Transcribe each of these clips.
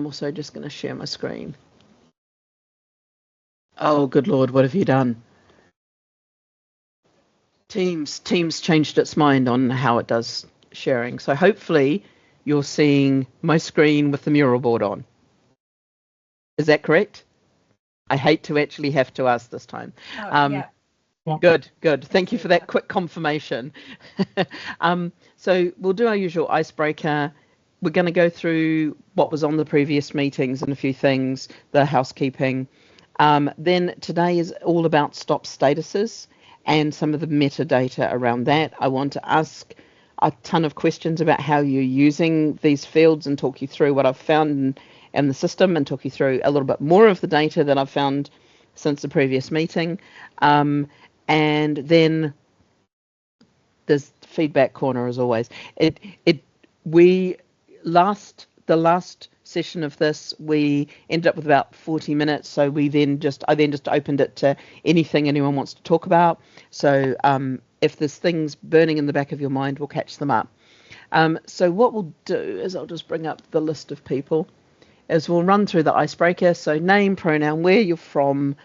I'm also just going to share my screen. Oh, good Lord, what have you done? Teams changed its mind on how it does sharing. So hopefully you're seeing my screen with the mural board on. Is that correct? I hate to actually have to ask this time. Yeah. Good. Thank you for that quick confirmation. So we'll do our usual icebreaker. We're going to go through what was on the previous meetings and a few things, the housekeeping. Then today is all about stop statuses and some of the metadata around that. I want to ask a ton of questions about how you're using these fields and talk you through what I've found in the system and talk you through a little bit more of the data that I've found since the previous meeting. And then there's feedback corner as always. The last session of this, we ended up with about 40 minutes. So I then just opened it to anything anyone wants to talk about. So if there's things burning in the back of your mind, we'll catch them up. So what we'll do is I'll just bring up the list of people. Is we'll run through the icebreaker. So name, pronoun, where you're from,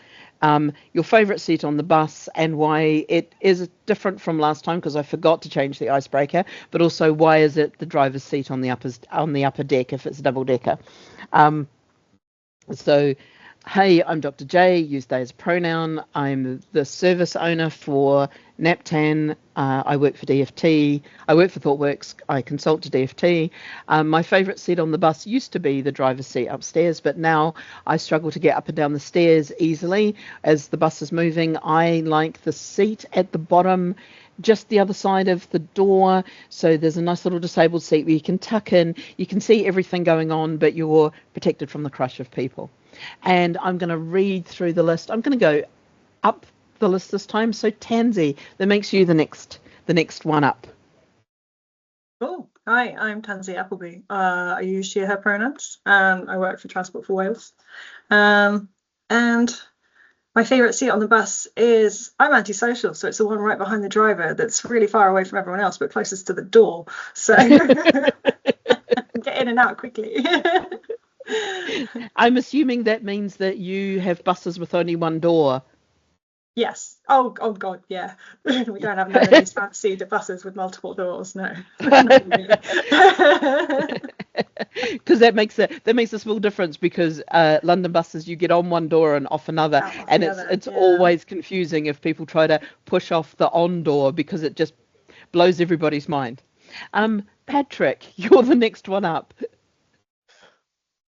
your favourite seat on the bus, and why it is different from last time because I forgot to change the icebreaker, but also why is it the driver's seat on the upper deck if it's a double decker. So hey, I'm Dr. J, use they as a pronoun. I'm the service owner for NAPTAN. I work for DFT. I work for ThoughtWorks. I consult to DFT. My favourite seat on the bus used to be the driver's seat upstairs, but now I struggle to get up and down the stairs easily as the bus is moving. I like the seat at the bottom, just the other side of the door. So there's a nice little disabled seat where you can tuck in. You can see everything going on, but you're protected from the crush of people. And I'm going to read through the list. I'm going to go up the list this time. So Tansy, that makes you the next one up. Cool. Hi, I'm Tansy Appleby. I use she, her pronouns. I work for Transport for Wales. And my favourite seat on the bus is, I'm antisocial, so it's the one right behind the driver that's really far away from everyone else, but closest to the door. So get in and out quickly. I'm assuming that means that you have buses with only one door. Yes. Oh God, yeah. We don't have none of these fancy buses with multiple doors, no. Because that makes a small difference, because London buses, you get on one door and off another, and it's always confusing if people try to push off the on door because it just blows everybody's mind. Patrick, you're the next one up.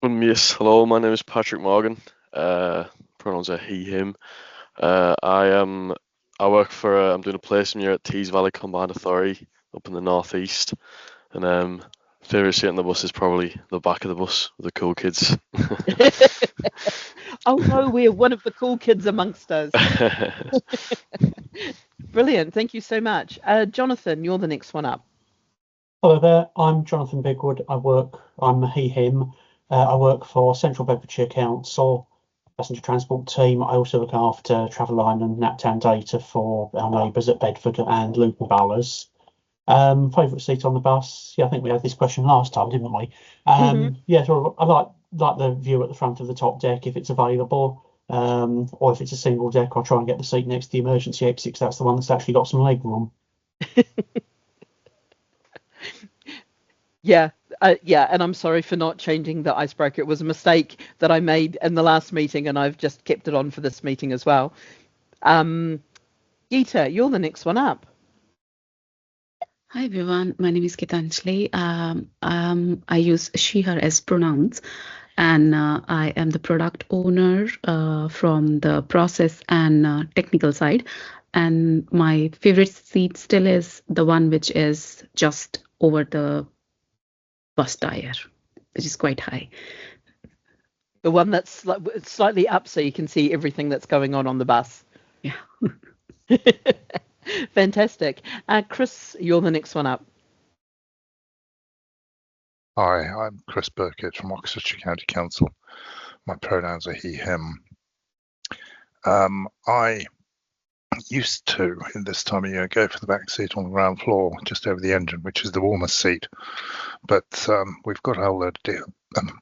Yes, hello, my name is Patrick Morgan. Pronouns are he, him. I work for, I'm doing a placement here at Tees Valley Combined Authority up in the northeast, and favourite seat on the bus is probably the back of the bus with the cool kids. Oh no, we're one of the cool kids amongst us. Brilliant, thank you so much. Jonathan, you're the next one up. Hello there, I'm Jonathan Bigwood. I'm he, him. I work for Central Bedfordshire Council, passenger transport team. I also look after Travelline and NAPTAN data for our neighbours at Bedford and Luton Bowlers. Favourite seat on the bus? Yeah, I think we had this question last time, didn't we? Yeah, so I like the view at the front of the top deck if it's available, or if it's a single deck, I'll try and get the seat next to the emergency exit because that's the one that's actually got some leg room. Yeah, and I'm sorry for not changing the icebreaker. It was a mistake that I made in the last meeting, and I've just kept it on for this meeting as well. Geeta, you're the next one up. Hi everyone, my name is Gitanjali. I use she, her as pronouns, and I am the product owner from the process and technical side. And my favorite seat still is the one which is just over the bus tire, which is quite high. The one that's slightly up so you can see everything that's going on the bus. Yeah. Fantastic. Chris, you're the next one up. Hi, I'm Chris Burkett from Oxfordshire County Council. My pronouns are he, him. I used to, in this time of year, go for the back seat on the ground floor, just over the engine, which is the warmest seat. But we've got a whole load of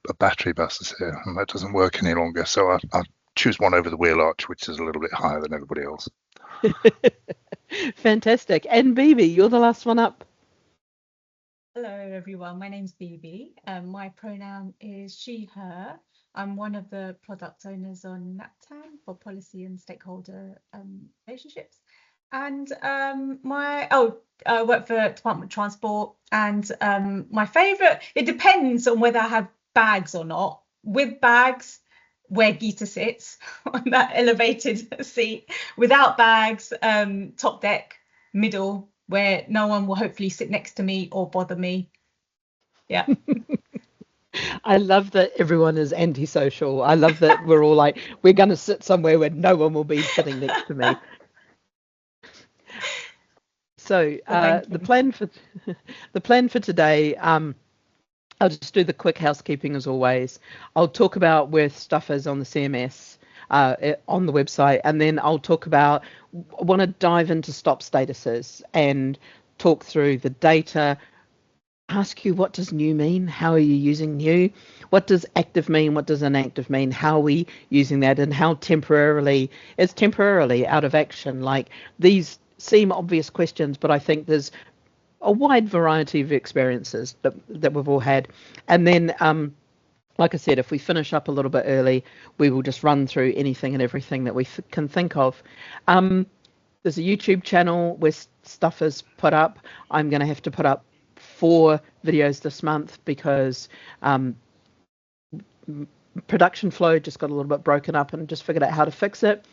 a battery bus is here, and that doesn't work any longer. So I choose one over the wheel arch, which is a little bit higher than everybody else. Fantastic. And Bibi, you're the last one up. Hello, everyone. My name's Bibi. My pronoun is she, her. I'm one of the product owners on NAPTAN for policy and stakeholder relationships. And I work for Department of Transport. And my favourite, it depends on whether I have bags or not. With bags, where Geeta sits on that elevated seat. Without bags, top deck, middle, where no one will hopefully sit next to me or bother me. Yeah. I love that everyone is antisocial. I love that we're all like, we're going to sit somewhere where no one will be sitting next to me. So the plan for today, I'll just do the quick housekeeping as always. I'll talk about where stuff is on the CMS, on the website, and then I'll talk about, I want to dive into stop statuses and talk through the data, ask you, what does new mean? How are you using new? What does active mean? What does inactive mean? How are we using that? And how temporarily out of action? Like, these seem obvious questions, but I think there's a wide variety of experiences that we've all had. And then, like I said, if we finish up a little bit early, we will just run through anything and everything that we can think of. There's a YouTube channel where stuff is put up. I'm going to have to put up 4 videos this month because production flow just got a little bit broken up and just figured out how to fix it.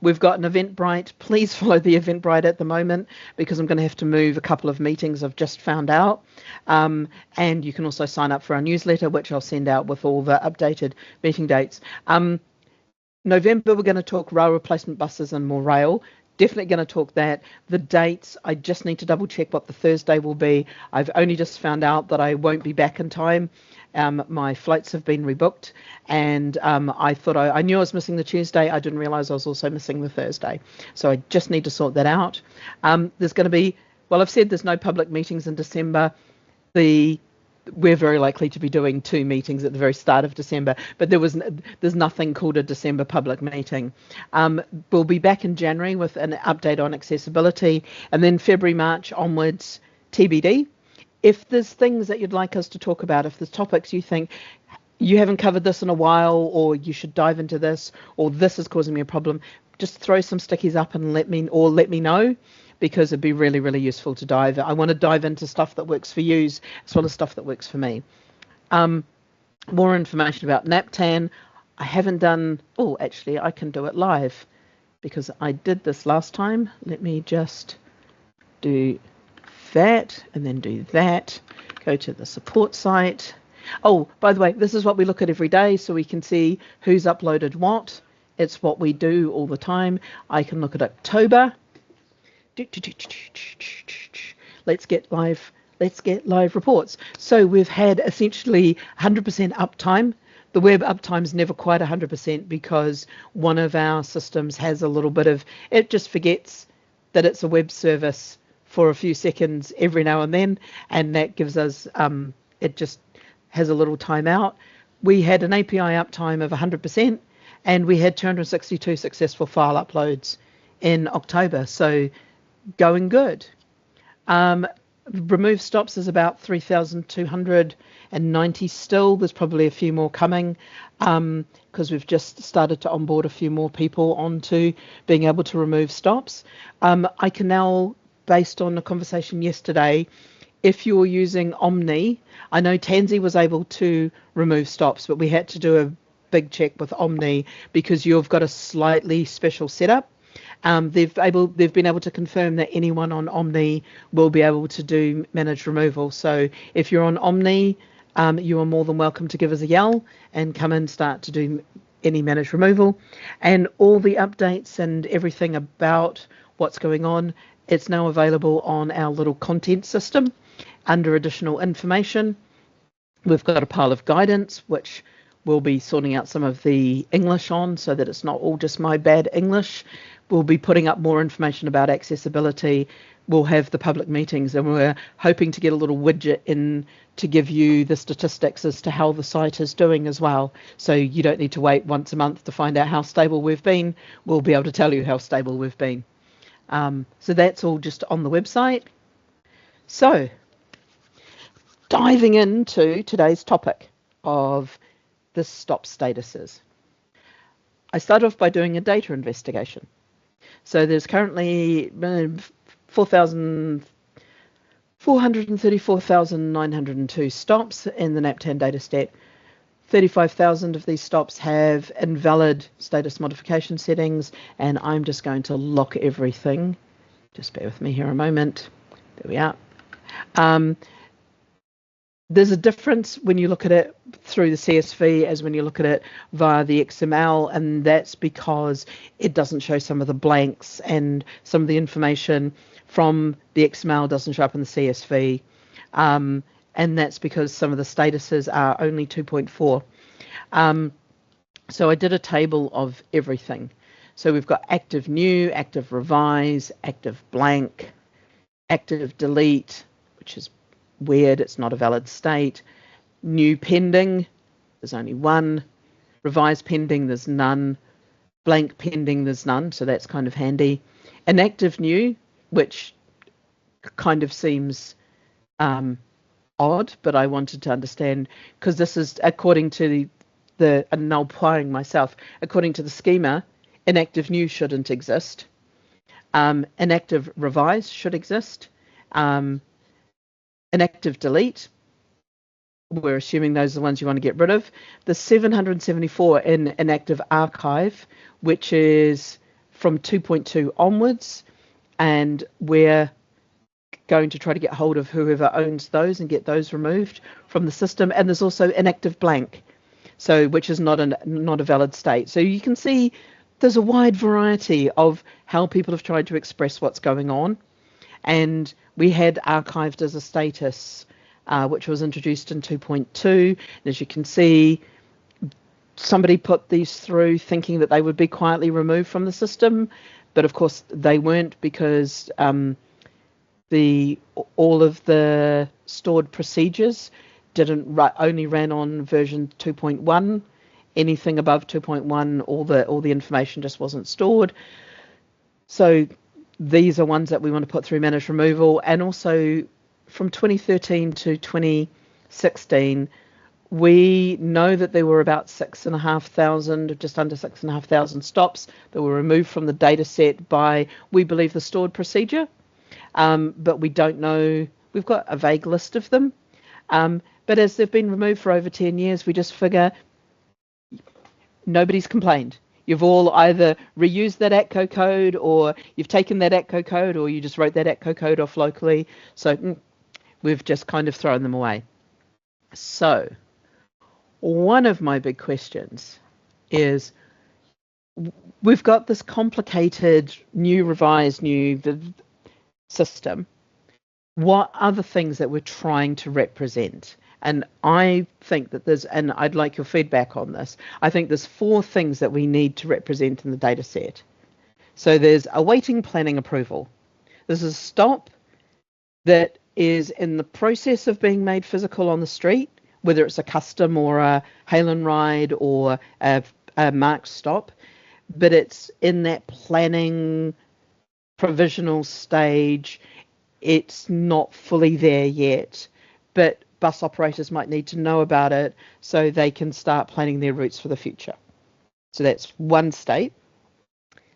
We've got an Eventbrite. Please follow the Eventbrite at the moment because I'm going to have to move a couple of meetings I've just found out. And you can also sign up for our newsletter, which I'll send out with all the updated meeting dates. November, we're going to talk rail replacement buses and more rail. Definitely going to talk that. The dates, I just need to double check what the Thursday will be. I've only just found out that I won't be back in time. My flights have been rebooked, and I thought I knew I was missing the Tuesday. I didn't realise I was also missing the Thursday. So I just need to sort that out. There's going to be, well, I've said there's no public meetings in December. We're very likely to be doing 2 meetings at the very start of December, but there's nothing called a December public meeting. We'll be back in January with an update on accessibility, and then February, March onwards, TBD. If there's things that you'd like us to talk about, if there's topics you think you haven't covered this in a while, or you should dive into this, or this is causing me a problem, just throw some stickies up and let me know, because it'd be really, really useful to dive. I want to dive into stuff that works for you as well as stuff that works for me. More information about NAPTAN. I haven't done, actually I can do it live because I did this last time. Let me just do that and then do that. Go to the support site. Oh, by the way, this is what we look at every day so we can see who's uploaded what. It's what we do all the time. I can look at October. Let's get live reports. So we've had essentially 100% uptime. The web uptime's never quite 100% because one of our systems has a little bit of, it just forgets that it's a web service for a few seconds every now and then, and that gives us, it just has a little timeout. We had an API uptime of 100%, and we had 262 successful file uploads in October. So going good. Remove stops is about 3,290 still. There's probably a few more coming because we've just started to onboard a few more people onto being able to remove stops. I can now, based on a conversation yesterday, if you're using Omni, I know Tansy was able to remove stops, but we had to do a big check with Omni because you've got a slightly special setup. They've been able to confirm that anyone on Omni will be able to do managed removal. So if you're on Omni, you are more than welcome to give us a yell and come and start to do any managed removal. And all the updates and everything about what's going on, it's now available on our little content system under additional information. We've got a pile of guidance, which we'll be sorting out some of the English on so that it's not all just my bad English. We'll be putting up more information about accessibility. We'll have the public meetings, and we're hoping to get a little widget in to give you the statistics as to how the site is doing as well. So you don't need to wait once a month to find out how stable we've been. We'll be able to tell you how stable we've been. So that's all just on the website. So diving into today's topic of the stop statuses. I started off by doing a data investigation. So there's currently 434,902 stops in the NAPTAN dataset. 35,000 of these stops have invalid status modification settings, and I'm just going to lock everything. Just bear with me here a moment. There we are. There's a difference when you look at it through the CSV as when you look at it via the XML, and that's because it doesn't show some of the blanks, and some of the information from the XML doesn't show up in the CSV, and that's because some of the statuses are only 2.4. So I did a table of everything. So we've got active new, active revise, active blank, active delete, which is weird, it's not a valid state. New pending, there's only one. Revised pending, there's none. Blank pending, there's none, so that's kind of handy. Inactive new, which kind of seems odd, but I wanted to understand, because this is according to and now applying myself, according to the schema, inactive new shouldn't exist. Inactive revise should exist. Inactive delete, we're assuming those are the ones you want to get rid of. The 774 in inactive archive, which is from 2.2 onwards, and we're going to try to get hold of whoever owns those and get those removed from the system. And there's also inactive blank, so which is not a valid state. So you can see there's a wide variety of how people have tried to express what's going on. And we had archived as a status, which was introduced in 2.2. And as you can see, somebody put these through thinking that they would be quietly removed from the system. But of course, they weren't, because all of the stored procedures only ran on version 2.1. Anything above 2.1, all the information just wasn't stored. So these are ones that we want to put through managed removal. And also from 2013 to 2016, we know that there were about 6,500, just under 6,500 stops that were removed from the data set by, we believe, the stored procedure. But we don't know, we've got a vague list of them. But as they've been removed for over 10 years, we just figure nobody's complained. You've all either reused that ATCO code, or you've taken that ATCO code, or you just wrote that ATCO code off locally. So we've just kind of thrown them away. So one of my big questions is, we've got this complicated new revised new system. What are the things that we're trying to represent? And I think that and I'd like your feedback on this, I think there's 4 things that we need to represent in the data set. So there's awaiting planning approval. This is a stop that is in the process of being made physical on the street, whether it's a custom or a hail and ride or a marked stop, but it's in that planning provisional stage. It's not fully there yet, but bus operators might need to know about it so they can start planning their routes for the future. So that's one state.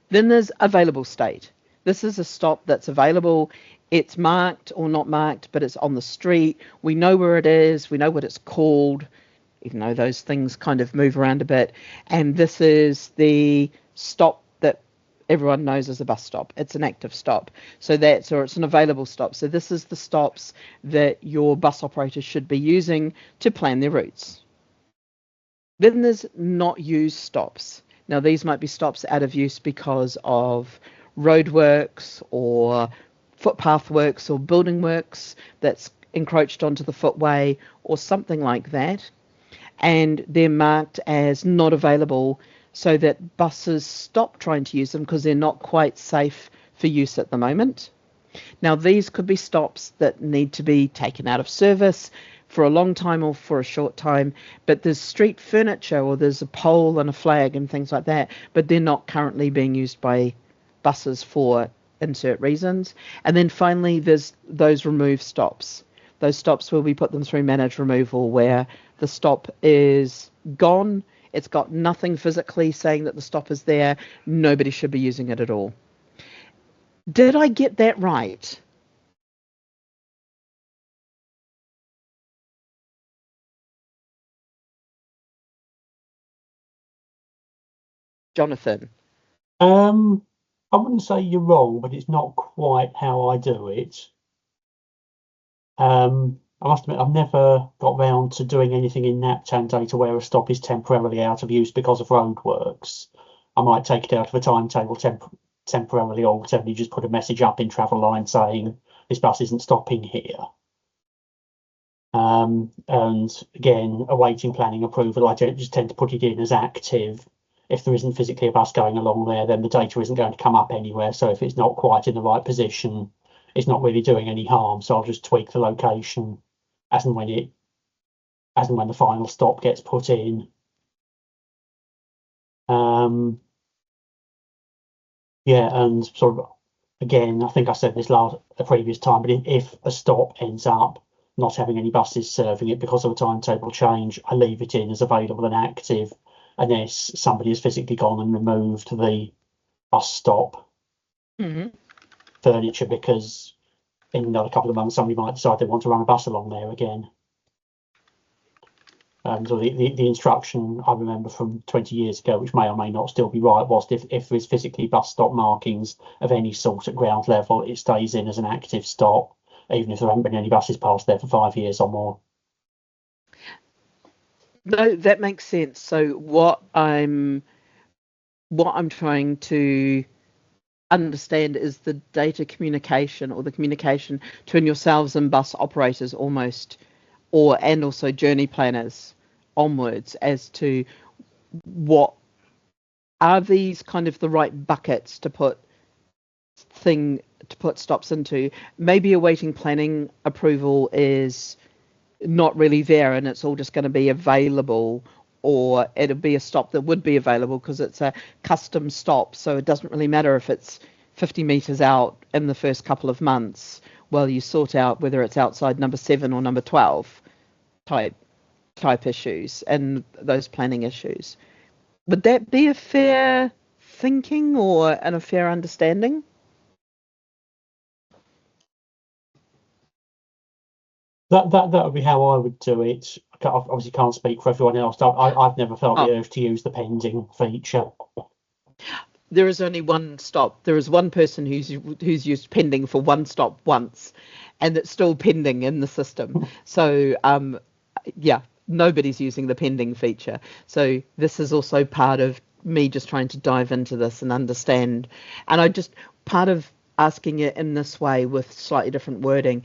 Then there's available state. This is a stop that's available. It's marked or not marked, but it's on the street. We know where it is. We know what it's called, even though those things kind of move around a bit. And this is the stop that everyone knows as a bus stop. It's an active stop. So it's an available stop. So this is the stops that your bus operators should be using to plan their routes. Then there's not used stops. Now these might be stops out of use because of roadworks or footpath works or building works that's encroached onto the footway or something like that. and they're marked as not available so that buses stop trying to use them because they're not quite safe for use at the moment. Now, these could be stops that need to be taken out of service for a long time or for a short time, but there's street furniture or there's a pole and a flag and things like that, but they're not currently being used by buses for insert reasons. And then finally, there's those remove stops. Those stops where we put them through managed removal, where the stop is gone, it's got nothing physically saying that the stop is there, nobody should be using it at all. Did I get that right? Jonathan? I wouldn't say you're wrong, but it's not quite how I do it. I must admit, I've never got round to doing anything in NAPTAN data where a stop is temporarily out of use because of roadworks. I might take it out of a timetable temporarily, or alternatively just put a message up in Travelline saying this bus isn't stopping here. And again, awaiting planning approval, I just tend to put it in as active. If there isn't physically a bus going along there, then the data isn't going to come up anywhere. So if it's not quite in the right position, it's not really doing any harm. So I'll just tweak the location as and when the final stop gets put in. Yeah, and sort of again, I think I said this a previous time, but if a stop ends up not having any buses serving it because of a timetable change, I leave it in as available and active unless somebody has physically gone and removed the bus stop furniture, because in another couple of months somebody might decide they want to run a bus along there again. So the instruction I remember from 20 years ago, which may or may not still be right, was if there is physically bus stop markings of any sort at ground level, it stays in as an active stop, even if there haven't been any buses past there for 5 years or more. No, that makes sense. So what I'm trying to understand is the data communication, or the communication between yourselves and bus operators almost, and also journey planners onwards, as to what are these kind of the right buckets to put stops into. Maybe awaiting planning approval is not really there and it's all just going to be available, or it'll be a stop that would be available because it's a custom stop, so it doesn't really matter if it's 50 meters out in the first couple of months while you sort out whether it's outside number 7 or number 12 type issues and those planning issues. Would that be a fair thinking and a fair understanding? That would be how I would do it. I obviously can't speak for everyone else. I've never felt the urge to use the pending feature. There is only one stop. There is one person who's used pending for one stop once, and it's still pending in the system. So yeah, nobody's using the pending feature. So this is also part of me just trying to dive into this and understand. And part of asking it in this way with slightly different wording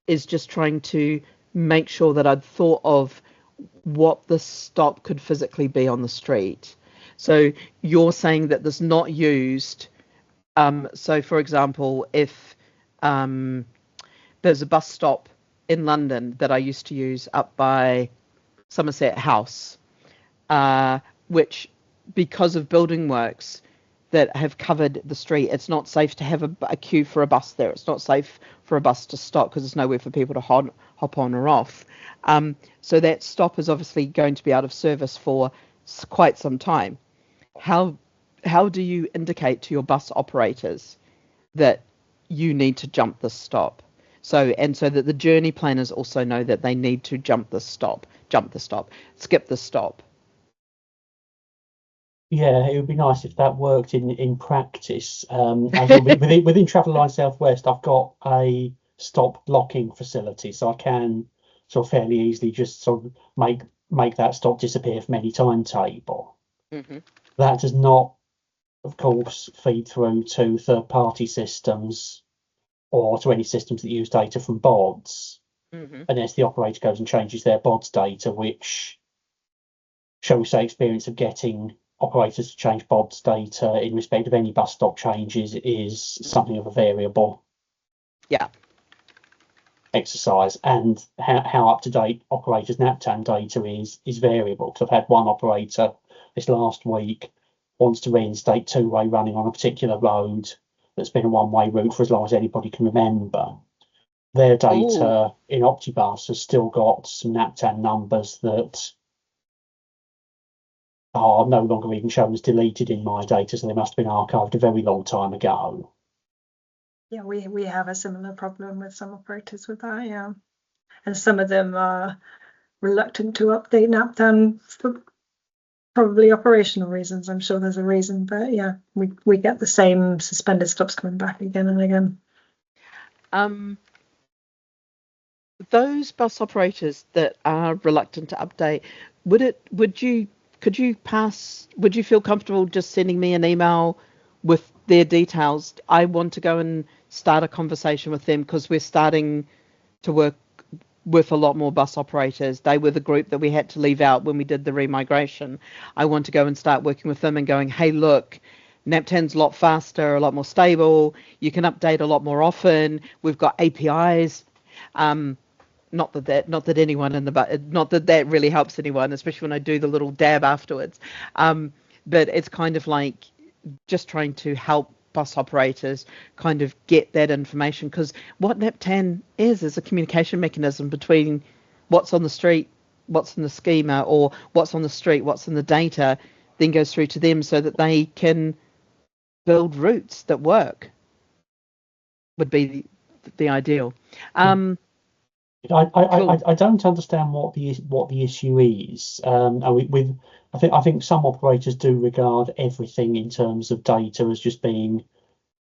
is just trying to make sure that I'd thought of what the stop could physically be on the street. So you're saying that there's not used. So for example, if there's a bus stop in London that I used to use up by Somerset House, which, because of building works that have covered the street, it's not safe to have a queue for a bus there. It's not safe for a bus to stop because there's nowhere for people to hop on or off. So that stop is obviously going to be out of service for quite some time. How do you indicate to your bus operators that you need to jump the stop? So that the journey planners also know that they need to skip the stop. Yeah, it would be nice if that worked in practice. Within Travelline Southwest, I've got a stop blocking facility, so I can sort of fairly easily just sort of make that stop disappear from any timetable. Mm-hmm. That does not, of course, feed through to third-party systems or to any systems that use data from BODs, unless the operator goes and changes their BODs data, which shall we say, experience of getting operators to change BODS data in respect of any bus stop changes is something of a variable exercise, and how up to date operators' NAPTAN data is variable. Because I've had one operator this last week wants to reinstate two-way running on a particular road that's been a one-way route for as long as anybody can remember. Their data in Optibus has still got some NAPTAN numbers that are no longer even shown as deleted in my data, so they must have been archived a very long time ago. Yeah, we have a similar problem with some operators with that, yeah. And some of them are reluctant to update NAPTAN for probably operational reasons. I'm sure there's a reason, but yeah, we get the same suspended stops coming back again and again. Those bus operators that are reluctant to update, would you feel comfortable just sending me an email with their details? I want to go and start a conversation with them because we're starting to work with a lot more bus operators. They were the group that we had to leave out when we did the remigration. I want to go and start working with them and going, hey, look, NAPTAN's a lot faster, a lot more stable. You can update a lot more often. We've got APIs. Not that anyone in the not that that really helps anyone, especially when I do the little dab afterwards. But it's kind of like just trying to help bus operators kind of get that information, because what NAPTAN is a communication mechanism between what's on the street, what's in the schema, or what's on the street, what's in the data, then goes through to them so that they can build routes that work. Would be the ideal. I don't understand what the issue is. I think some operators do regard everything in terms of data as just being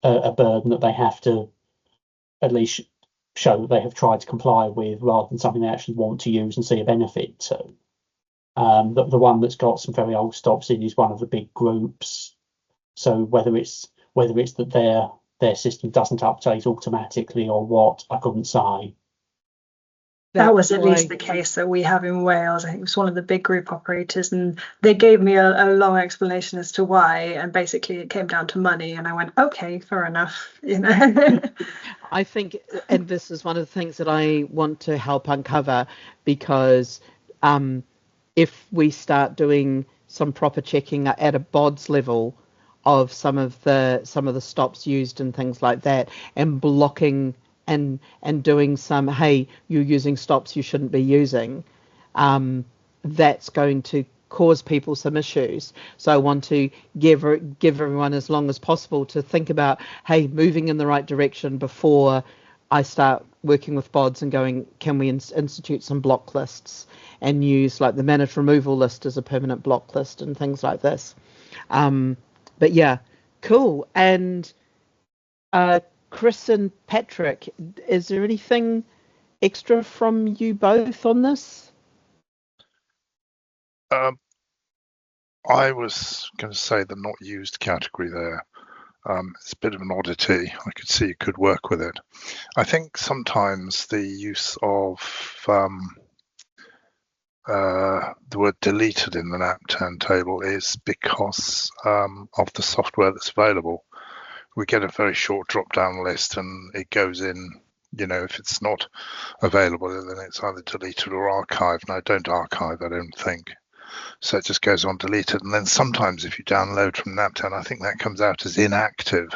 a burden that they have to at least show that they have tried to comply with, rather than something they actually want to use and see a benefit to. The one that's got some very old stops in is one of the big groups. So whether it's that their system doesn't update automatically or what, I couldn't say. That was at least the case that we have in Wales. I think it was one of the big group operators, and they gave me a long explanation as to why, and basically it came down to money, and I went, okay, fair enough, you know. I think, and this is one of the things that I want to help uncover, because if we start doing some proper checking at a BODS level of some of the stops used and things like that, and blocking and doing some, hey, you're using stops you shouldn't be using, that's going to cause people some issues. So I want to give everyone as long as possible to think about, hey, moving in the right direction before I start working with BODS and going, can we institute some block lists and use like the managed removal list as a permanent block list and things like this. But yeah, cool. And Chris and Patrick, is there anything extra from you both on this? I was going to say the not used category there. It's a bit of an oddity. I could see you could work with it. I think sometimes the use of the word deleted in the NAPTAN table is because of the software that's available. We get a very short drop-down list, and it goes in, you know, if it's not available, then it's either deleted or archived. And I don't archive, I don't think. So it just goes on deleted. And then sometimes if you download from NAPTAN, I think that comes out as inactive.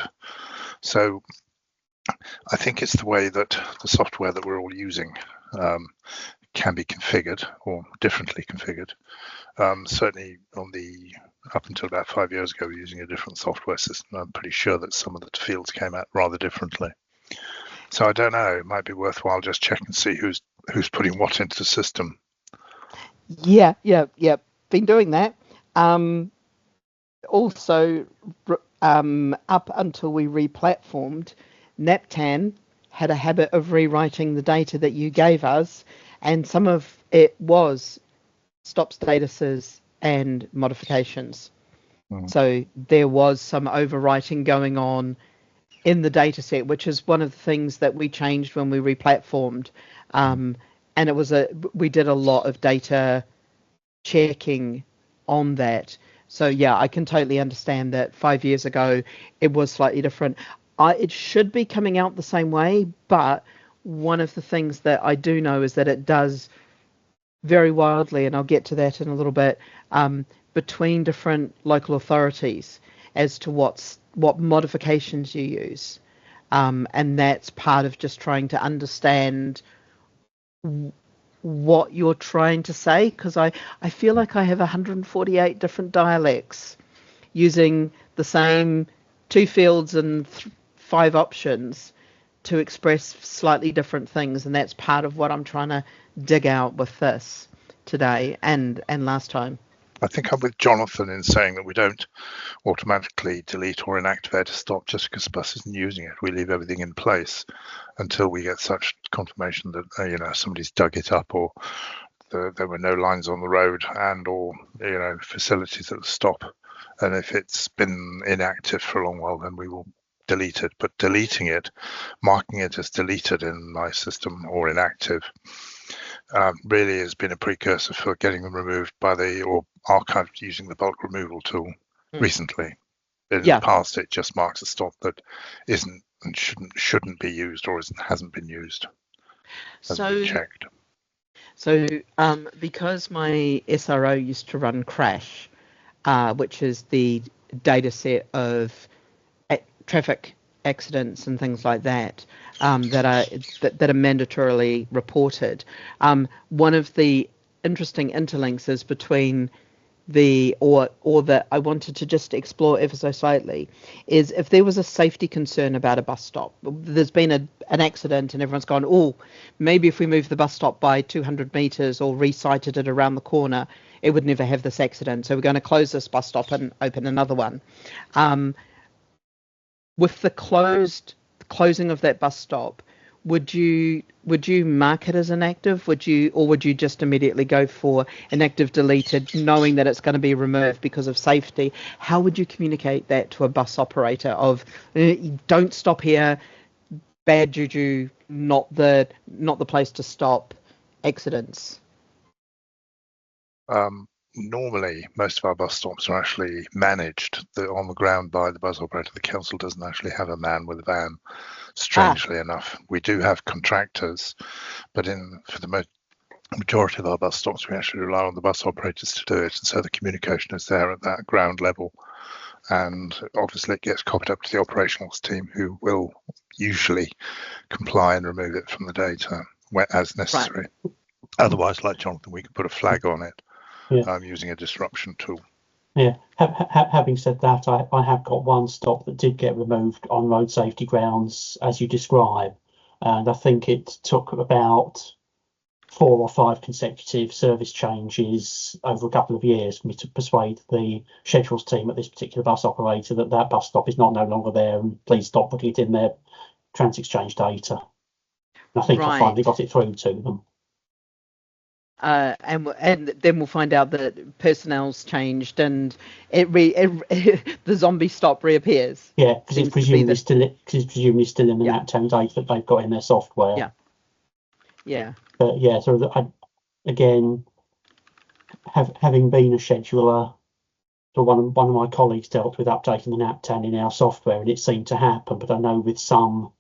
So I think it's the way that the software that we're all using can be configured, or differently configured. Certainly up until about 5 years ago, we were using a different software system. I'm pretty sure that some of the fields came out rather differently. So I don't know, it might be worthwhile just check and see who's putting what into the system. Yeah. Been doing that. Also, up until we replatformed, NAPTAN had a habit of rewriting the data that you gave us, and some of it was stop statuses and modifications. So there was some overwriting going on in the data set, which is one of the things that we changed when we replatformed. And we did a lot of data checking on that. So yeah, I can totally understand that 5 years ago it was slightly different. It should be coming out the same way, but one of the things that I do know is that it does very wildly, and I'll get to that in a little bit, between different local authorities as to what modifications you use. And that's part of just trying to understand what you're trying to say, because I feel like I have 148 different dialects using the same 2 fields and 5 options to express slightly different things, and that's part of what I'm trying to dig out with this today and last time. I think I'm with Jonathan in saying that we don't automatically delete or inactivate a stop just because the bus isn't using it. We leave everything in place until we get such confirmation that somebody's dug it up, or there were no lines on the road and or facilities at the stop. And if it's been inactive for a long while, then we will delete it. But deleting it, marking it as deleted in my system or inactive, really has been a precursor for getting them removed or archived using the bulk removal tool recently. In the past, it just marks a stop that isn't and shouldn't be used or hasn't been used. Hasn't been checked. So because my SRO used to run Crash, which is the data set of traffic accidents and things like that, that are mandatorily reported. One of the interesting interlinks is between or that I wanted to just explore ever so slightly is if there was a safety concern about a bus stop. There's been an accident and everyone's gone, oh, maybe if we move the bus stop by 200 meters or resited it around the corner, it would never have this accident. So we're going to close this bus stop and open another one. With the closing of that bus stop, would you mark it as inactive? Would you just immediately go for inactive deleted, knowing that it's going to be removed because of safety? How would you communicate that to a bus operator of don't stop here, bad juju, not the place to stop, accidents? Normally, most of our bus stops are actually managed on the ground by the bus operator. The council doesn't actually have a man with a van, strangely enough. We do have contractors, but for the majority of our bus stops, we actually rely on the bus operators to do it. And so the communication is there at that ground level. And obviously it gets copied up to the operationals team, who will usually comply and remove it from the data as necessary. Right. Otherwise, like Jonathan, we can put a flag on it. Using a disruption tool. Yeah, having said that, I have got one stop that did get removed on road safety grounds, as you describe, and I think it took about 4 or 5 consecutive service changes over a couple of years for me to persuade the schedules team at this particular bus operator that bus stop is no longer there, and please stop putting it in their trans-exchange data. And I think I finally got it through to them. And then we'll find out that personnel's changed and the zombie stop reappears. Yeah, because it's presumably still in the NapTown data that they've got in their software. Yeah. But yeah, so again, having been a scheduler, so one of my colleagues dealt with updating the NapTown in our software, and it seemed to happen. But I know with some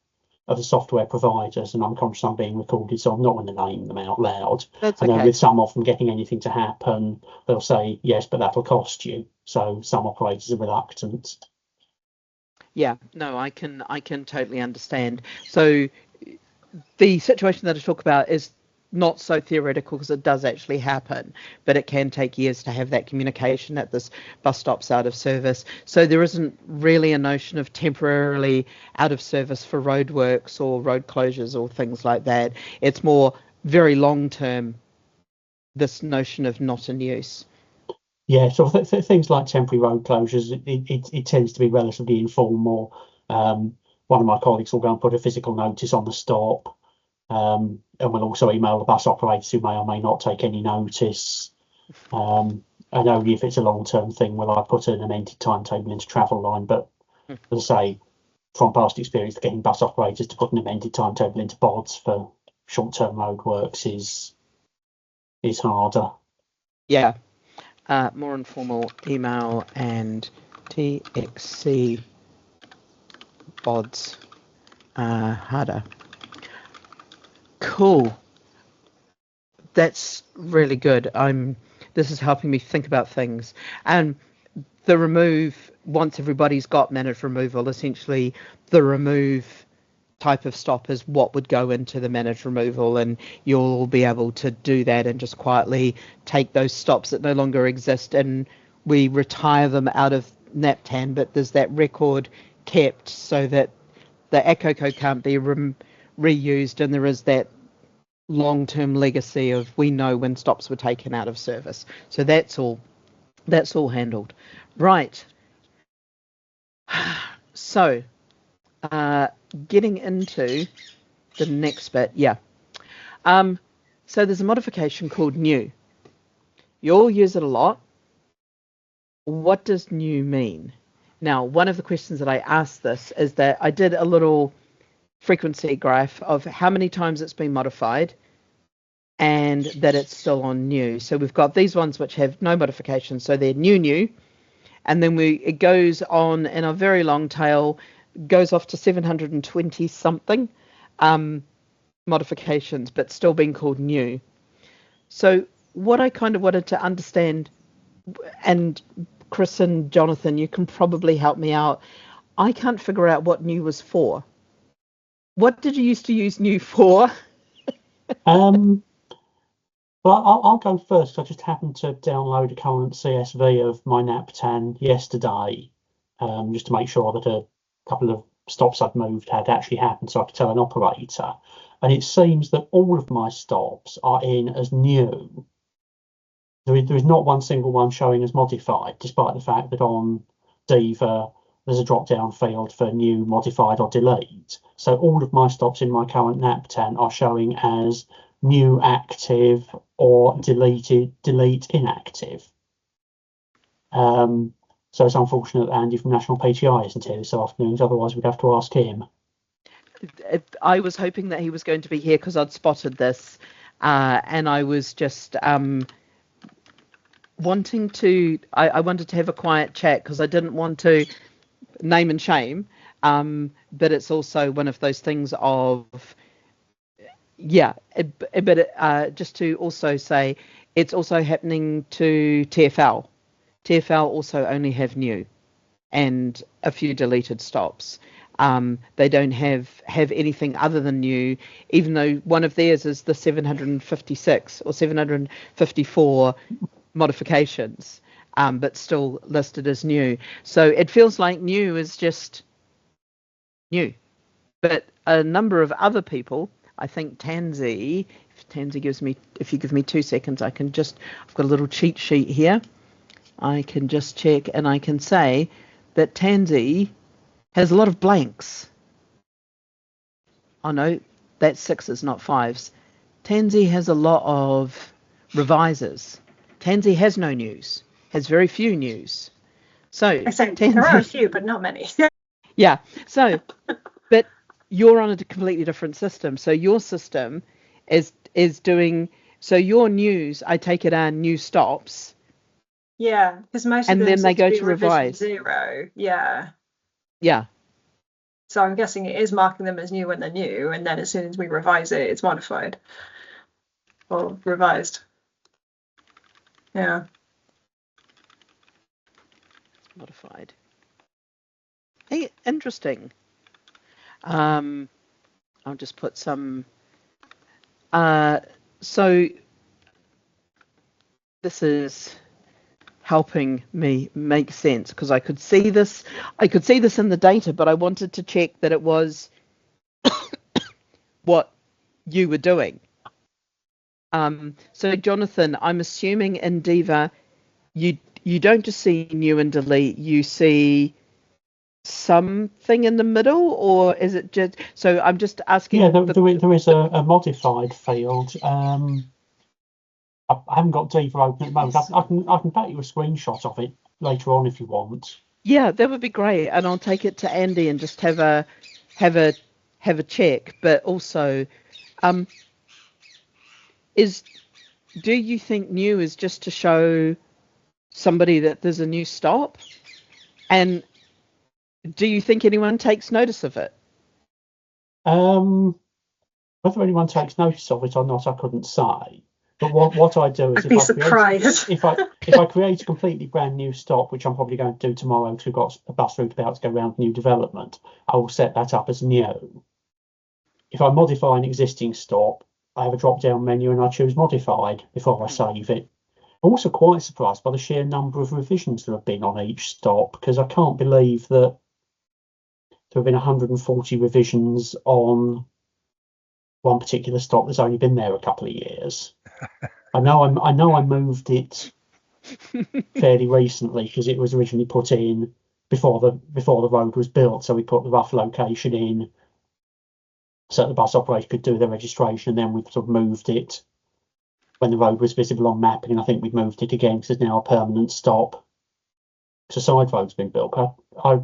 of the software providers, and I'm conscious I'm being recorded, so I'm not going to name them out loud. That's okay. I know with some of them getting anything to happen, they'll say, yes, but that'll cost you. So some operators are reluctant. Yeah, no, I can totally understand. So the situation that I talk about is not so theoretical because it does actually happen, but it can take years to have that communication at this bus stop's out of service. So there isn't really a notion of temporarily out of service for roadworks or road closures or things like that. It's more very long term, this notion of not in use. Yeah, so things like temporary road closures, it tends to be relatively informal. One of my colleagues will go and put a physical notice on the stop. And we'll also email the bus operators who may or may not take any notice. And only if it's a long-term thing will I put an amended timetable into travel line. But as I say, from past experience, getting bus operators to put an amended timetable into BODs for short-term road works is harder. Yeah. more informal email and TXC bods harder. Cool. That's really good. This is helping me think about things. And the remove, once everybody's got managed removal, essentially the remove type of stop is what would go into the managed removal, and you'll be able to do that and just quietly take those stops that no longer exist and we retire them out of NAPTAN, but there's that record kept so that the echo code can't be reused, and there is that long-term legacy of we know when stops were taken out of service. So that's all handled. Right. So getting into the next bit, so there's a modification called new. You all use it a lot. What does new mean? Now, one of the questions that I asked this is that I did a little frequency graph of how many times it's been modified and that it's still on new. So we've got these ones which have no modification, so they're new, and then it goes on in a very long tail, goes off to 720 something modifications, but still being called new. So what I kind of wanted to understand, and Chris and Jonathan, you can probably help me out. I can't figure out what new was for. What did you used to use new for? Well, I'll go first. I just happened to download a current CSV of my NAPTAN yesterday, just to make sure that a couple of stops I'd moved had actually happened, so I could tell an operator. And it seems that all of my stops are in as new. There is not one single one showing as modified, despite the fact that on Diva there's a drop-down field for new, modified, or delete. So all of my stops in my current NAPTAN are showing as new active or delete inactive. So it's unfortunate that Andy from National PTI isn't here this afternoon, otherwise we'd have to ask him. I was hoping that he was going to be here because I'd spotted this, and I was just wanted to have a quiet chat because I didn't want to name and shame, but it's also one of those things of just to also say it's also happening to TFL. TFL also only have new and a few deleted stops. They don't have anything other than new, even though one of theirs is the 756 or 754 modifications, but still listed as new. So it feels like new is just new. But a number of other people, I think Tansy, if you give me 2 seconds, I've got a little cheat sheet here. I can just check and I can say that Tansy has a lot of blanks. Oh no, that's 6s, not 5s. Tansy has a lot of revises. Tansy has no news, has very few news. So Tansy, there are a few, but not many. Yeah. So, but you're on a completely different system. So your system is doing. So your news, I take it, are new stops. Yeah, because most of them then they go to revision revise. 0. Yeah. Yeah. So I'm guessing it is marking them as new when they're new, and then as soon as we revise it, it's modified or revised. Yeah. Modified. Hey, interesting. I'll just put some. So this is helping me make sense because I could see this in the data, but I wanted to check that it was what you were doing. So Jonathan, I'm assuming in Diva you don't just see new and delete, you see something in the middle, or is it just? So I'm just asking. Yeah, there is a modified field. I haven't got Diva open at the moment. I can pack you a screenshot of it later on if you want. Yeah, that would be great, and I'll take it to Andy and just have a check. But also, do you think new is just to show somebody that there's a new stop? And do you think anyone takes notice of it? Whether anyone takes notice of it or not, I couldn't say. But what I do is I'd be surprised. if I create a completely brand new stop, which I'm probably going to do tomorrow because we've got a bus route about to go around new development, I will set that up as new. If I modify an existing stop, I have a drop-down menu and I choose modified before I save it. I'm also quite surprised by the sheer number of revisions that have been on each stop, because I can't believe that there have been 140 revisions on one particular stop that's only been there a couple of years. I know I moved it fairly recently because it was originally put in before the road was built, so we put the rough location in so the bus operator could do their registration, and then we sort of moved it when the road was visible on mapping, and I think we've moved it again because it's now a permanent stop. So side road's been built. I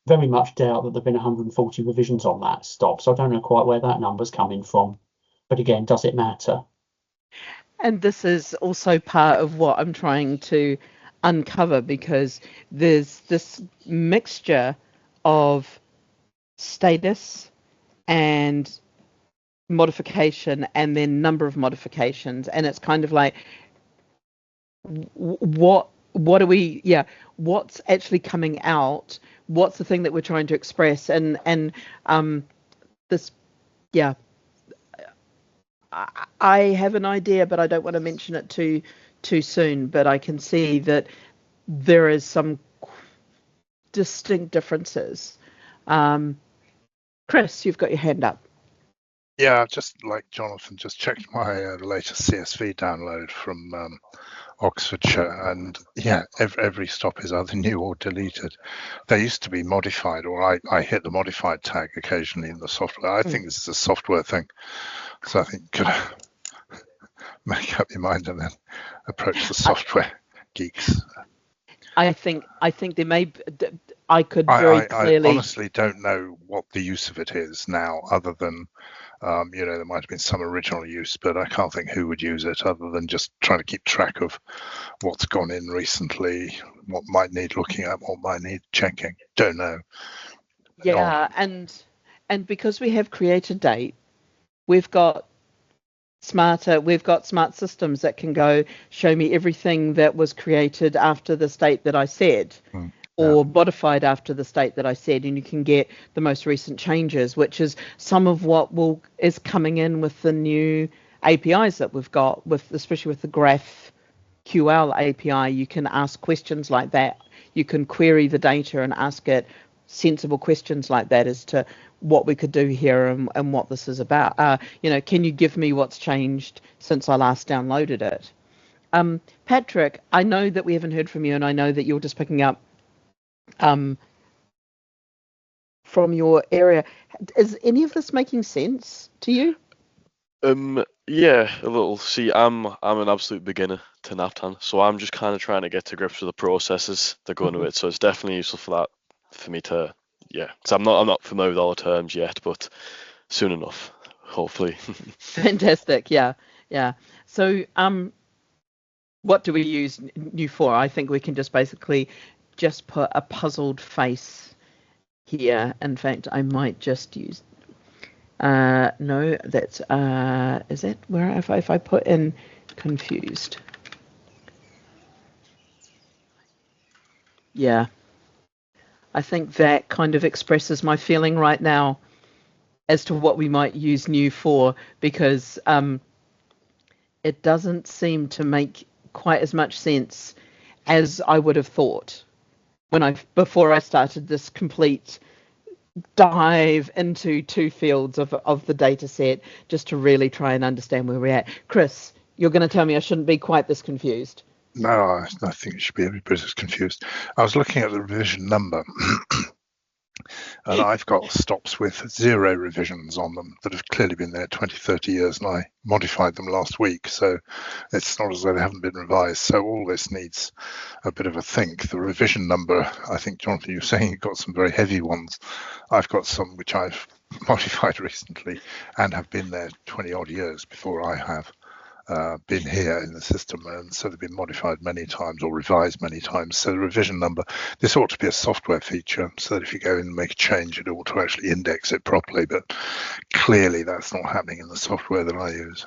very much doubt that there have been 140 revisions on that stop, so I don't know quite where that number's coming from. But again, does it matter? And this is also part of what I'm trying to uncover, because there's this mixture of status and modification and then number of modifications, and it's kind of like what are we what's actually coming out, what's the thing that we're trying to express, and this I have an idea, but I don't want to mention it too soon, but I can see that there is some distinct differences. Chris, you've got your hand up. Yeah, just like Jonathan, just checked my latest CSV download from Oxfordshire, and yeah, every stop is either new or deleted. They used to be modified, or I hit the modified tag occasionally in the software. I think this is a software thing, so I think you could make up your mind and then approach the software geeks. I think there may. I could very clearly. I honestly don't know what the use of it is now, other than there might have been some original use, but I can't think who would use it other than just trying to keep track of what's gone in recently, what might need looking at, what might need checking. Don't know. Yeah, and because we have created date, we've got smart systems that can go show me everything that was created after the state that I said. Or modified after the state that I said, and you can get the most recent changes, which is some of what is coming in with the new APIs that we've got, especially with the GraphQL API. You can ask questions like that. You can query the data and ask it sensible questions like that as to what we could do here and what this is about. Can you give me what's changed since I last downloaded it? Patrick, I know that we haven't heard from you, and I know that you're just picking up from your area. Is any of this making sense to you? Yeah, a little. See, I'm an absolute beginner to Naptan, so I'm just kind of trying to get to grips with the processes that go into it. So it's definitely useful for me to, because I'm not familiar with all the terms yet, but soon enough, hopefully. Fantastic. Yeah. So what do we use new for? I think we can just basically just put a puzzled face here. In fact, I might just use no, that's is that where if I put in confused? Yeah, I think that kind of expresses my feeling right now as to what we might use new for, because it doesn't seem to make quite as much sense as I would have thought before I started this complete dive into two fields of the data set, just to really try and understand where we're at. Chris, you're going to tell me I shouldn't be quite this confused. No, I think you should be every bit as confused. I was looking at the revision number, and I've got stops with 0 revisions on them that have clearly been there 20, 30 years, and I modified them last week, so it's not as though they haven't been revised. So all this needs a bit of a think. The revision number, I think, Jonathan, you're saying you've got some very heavy ones. I've got some which I've modified recently and have been there 20 odd years before I have. been here in the system, and so they've been modified many times or revised many times. So the revision number, this ought to be a software feature, so that if you go in and make a change, it ought to actually index it properly. But clearly, that's not happening in the software that I use.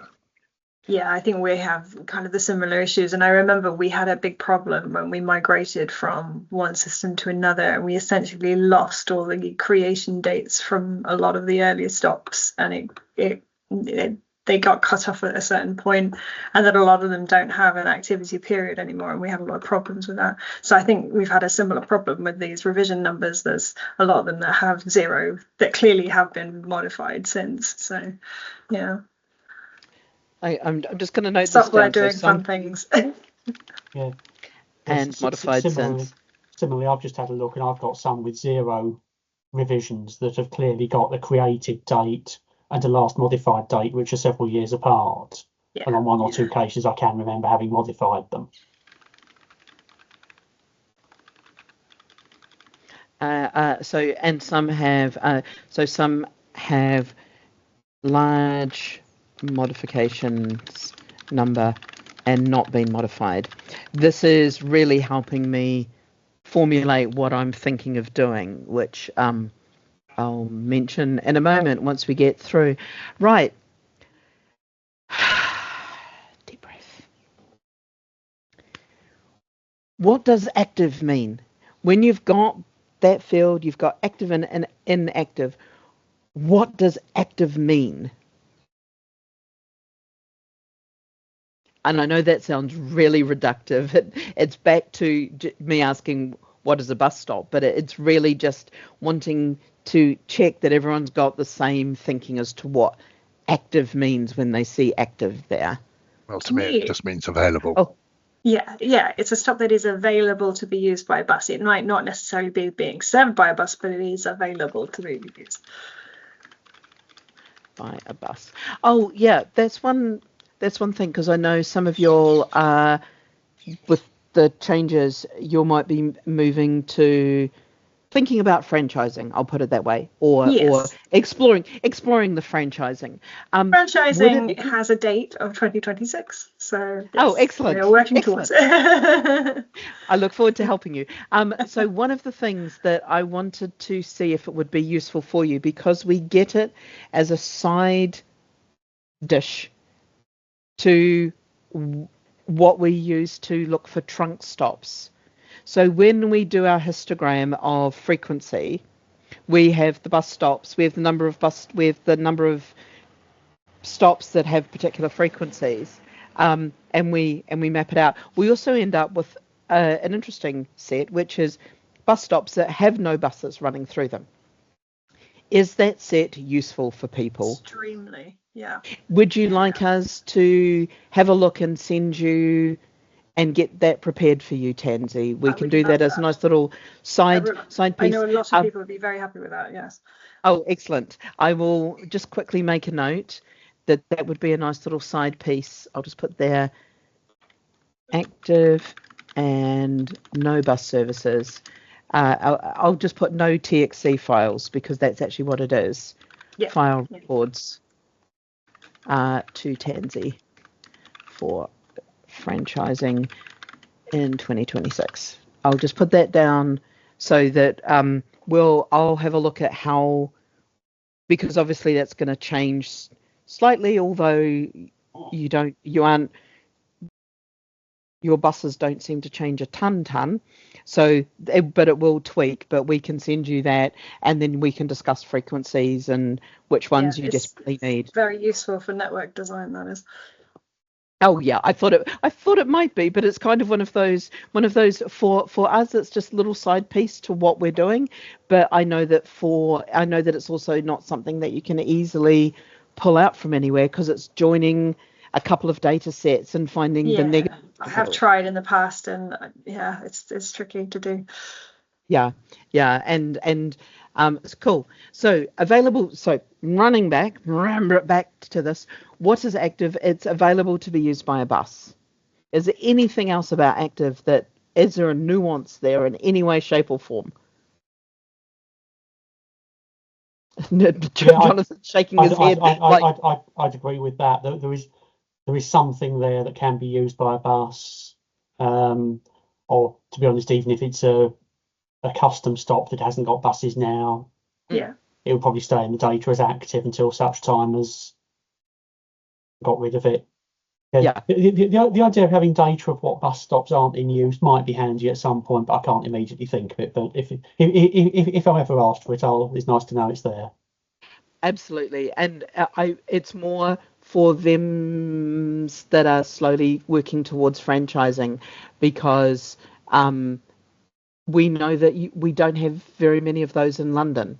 Yeah, I think we have kind of the similar issues. And I remember we had a big problem when we migrated from one system to another, and we essentially lost all the creation dates from a lot of the earlier stops, and they got cut off at a certain point, and that a lot of them don't have an activity period anymore, and we had a lot of problems with that. So I think we've had a similar problem with these revision numbers. There's a lot of them that have 0 that clearly have been modified since. So yeah. I'm just going to note Software this down. doing fun things. Yeah. And modified since. Similarly, I've just had a look, and I've got some with 0 revisions that have clearly got the created date and the last modified date, which are several years apart. Yeah, and on 1 or 2 cases, I can remember having modified them. Some have large modifications number and not been modified. This is really helping me formulate what I'm thinking of doing, which I'll mention in a moment once we get through. Right. Deep breath. What does active mean? When you've got that field, you've got active and inactive. What does active mean? And I know that sounds really reductive. It's back to me asking, what is a bus stop? But it's really just wanting to check that everyone's got the same thinking as to what active means when they see active there. Well, to me, it just means available. Oh. Yeah, it's a stop that is available to be used by a bus. It might not necessarily be being served by a bus, but it is available to be used by a bus. Oh, yeah, that's one thing, because I know some of y'all with the changes, you might be moving to thinking about franchising, I'll put it that way, or exploring the franchising. Franchising has a date of 2026, so yes, excellent. We're working towards it. I look forward to helping you. So one of the things that I wanted to see if it would be useful for you, because we get it as a side dish to what we use to look for trunk stops. So when we do our histogram of frequency, we have the bus stops, we have the number of stops that have particular frequencies, and we map it out. We also end up with an interesting set, which is bus stops that have no buses running through them. Is that set useful for people? Extremely, yeah. Would you like us to have a look and send you and get that prepared for you, Tansy? We can do that as a nice little side piece. I know a lot of people would be very happy with that, yes. Oh, excellent. I will just quickly make a note that would be a nice little side piece. I'll just put there active and no bus services. I'll just put no TXC files, because that's actually what it is. Yeah. File records to Tansy for franchising in 2026. I'll just put that down so that I'll have a look at how, because obviously that's going to change slightly, although your buses don't seem to change a ton. So, but it will tweak, but we can send you that, and then we can discuss frequencies and which ones you desperately need. Very useful for network design, that is. Oh yeah, I thought it might be, but it's kind of one of those for us. It's just a little side piece to what we're doing, but I know that it's also not something that you can easily pull out from anywhere, because it's joining a couple of data sets and finding the negative. I have tried in the past, and it's tricky to do. Yeah, and it's cool. So available. So remember back to this. What is active? It's available to be used by a bus. Is there anything else about active is there a nuance there in any way, shape, or form? Jonathan's shaking his head. I'd agree with that. There is there is something there that can be used by a bus, or to be honest, even if it's a custom stop that hasn't got buses now, Yeah. it will probably stay in the data as active until such time as got rid of it. Yeah. The idea of having data of what bus stops aren't in use might be handy at some point, but I can't immediately think of it. But if I'm ever asked for it, it's nice to know it's there. Absolutely, and it's more for them that are slowly working towards franchising, because we know that we don't have very many of those in London.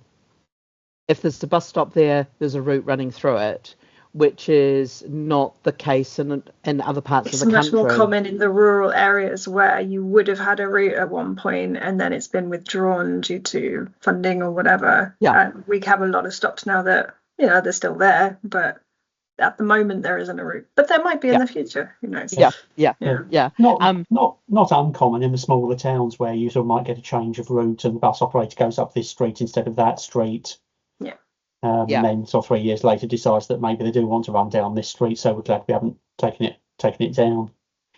If there's a bus stop there, there's a route running through it, which is not the case in other parts It's of the much country. more common in the rural areas where you would have had a route at one point and then it's been withdrawn due to funding or whatever. Yeah. We have a lot of stops now that, they're still there, but at the moment there isn't a route. But there might be in the future. Who knows? Yeah. Not uncommon in the smaller towns where you sort of might get a change of route and the bus operator goes up this street instead of that street. And then sort of 3 years later decides that maybe they do want to run down this street, so we're glad we haven't taken it down.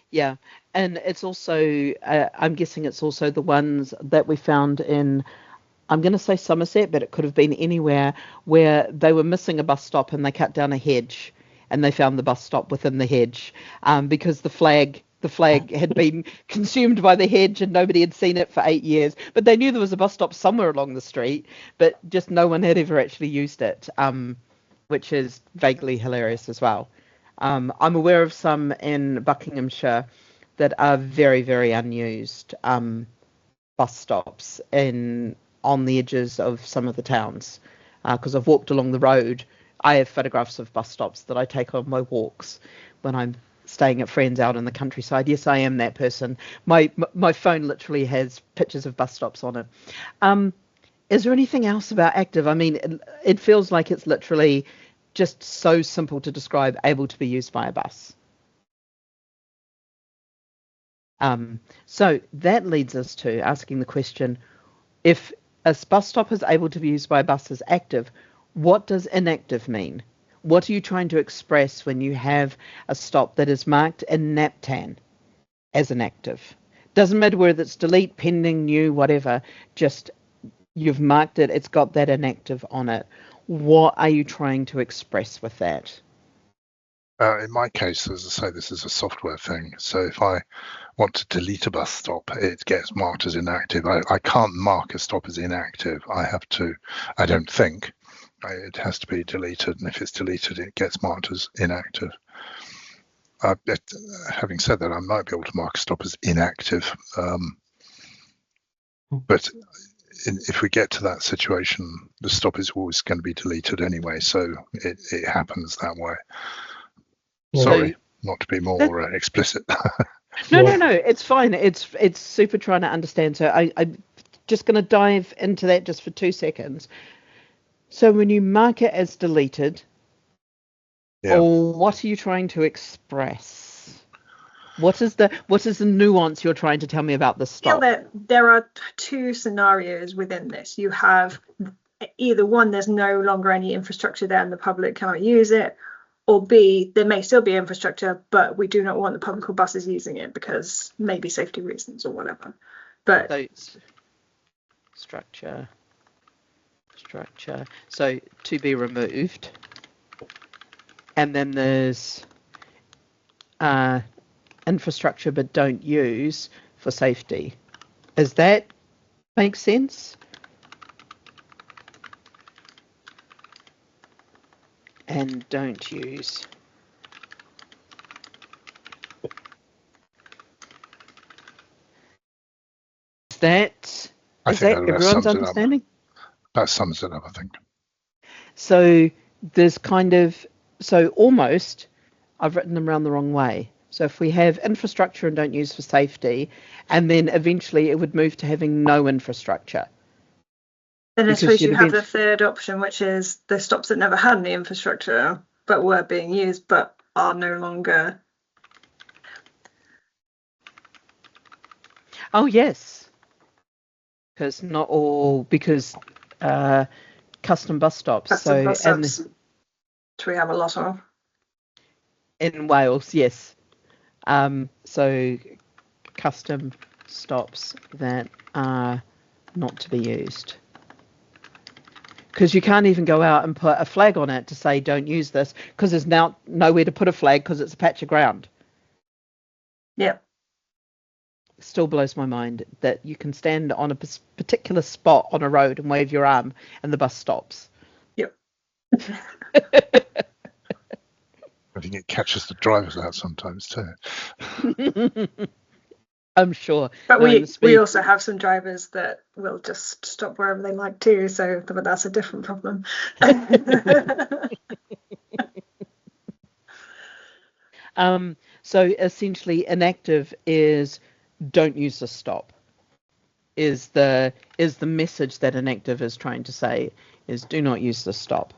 Yeah, and it's also I'm guessing it's also the ones that we found in, I'm going to say Somerset, but it could have been anywhere, where they were missing a bus stop and they cut down a hedge and they found the bus stop within the hedge, because the flag had been consumed by the hedge and nobody had seen it for 8 years. But they knew there was a bus stop somewhere along the street, but just no one had ever actually used it, which is vaguely hilarious as well. I'm aware of some in Buckinghamshire that are very, very unused bus stops on the edges of some of the towns, because I've walked along the road. I have photographs of bus stops that I take on my walks when I'm staying at friends out in the countryside. Yes, I am that person. My phone literally has pictures of bus stops on it. Is there anything else about Active? I mean, it feels like it's literally just so simple to describe, able to be used by a bus. So that leads us to asking the question, if a bus stop is able to be used by a bus as active, what does inactive mean? What are you trying to express when you have a stop that is marked in NAPTAN as inactive? Doesn't matter whether it's delete, pending, new, whatever, just you've marked it, it's got that inactive on it. What are you trying to express with that? In my case, as I say, this is a software thing. So if I want to delete a bus stop, it gets marked as inactive. I can't mark a stop as inactive. I don't think. It has to be deleted. And if it's deleted, it gets marked as inactive. Having said that, I might be able to mark a stop as inactive. But if we get to that situation, the stop is always going to be deleted anyway. So it happens that way. Yeah. Sorry, not to be more explicit. No, it's fine. It's super trying to understand. So I'm just going to dive into that just for 2 seconds. So when you mark it as deleted, what are you trying to express? What is the nuance you're trying to tell me about this stop? Yeah, there are two scenarios within this. You have either one, there's no longer any infrastructure there and the public cannot use it, or B, there may still be infrastructure, but we do not want the public or buses using it because maybe safety reasons or whatever. But structure. So to be removed. And then there's infrastructure but don't use for safety. Does that make sense? And don't use. Is that everyone's understanding? That sums it up, I think. So there's almost, I've written them around the wrong way. So if we have infrastructure and don't use for safety, and then eventually it would move to having no infrastructure. Then I suppose you have the third option, which is the stops that never had any infrastructure but were being used but are no longer. Oh, yes. Because not all, custom bus stops. Custom bus stops, which we have a lot of. In Wales, yes. So custom stops that are not to be used. Because you can't even go out and put a flag on it to say don't use this, because there's now nowhere to put a flag because it's a patch of ground. Yeah. Still blows my mind that you can stand on a particular spot on a road and wave your arm and the bus stops. Yep. I think it catches the drivers out sometimes too. I'm sure. But knowing the we speed. also have some drivers that will just stop wherever they like to, so but that's a different problem. So essentially, inactive is don't use the stop. Is the message that inactive is trying to say is do not use the stop.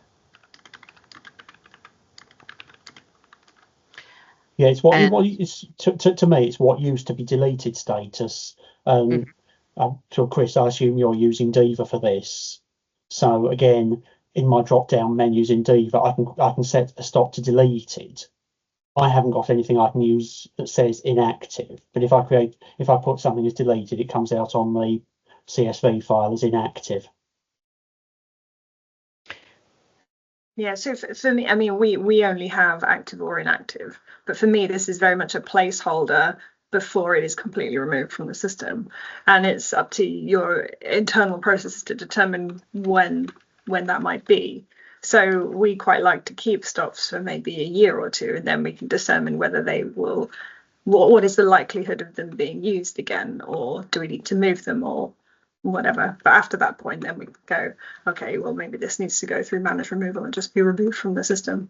Yeah, it's what it's to me. It's what used to be deleted status. So Chris, I assume you're using Diva for this. So again, in my drop-down menus in Diva, I can set a stop to deleted. I haven't got anything I can use that says inactive. But if I put something as deleted, it comes out on the CSV file as inactive. Yeah, so for me, I mean, we only have active or inactive, but for me, this is very much a placeholder before it is completely removed from the system, and it's up to your internal processes to determine when that might be. So we quite like to keep stops for maybe a year or two, and then we can determine whether they will, what is the likelihood of them being used again, or do we need to move them, or whatever. But after that point, then we go, okay, well, maybe this needs to go through manage removal and just be removed from the system.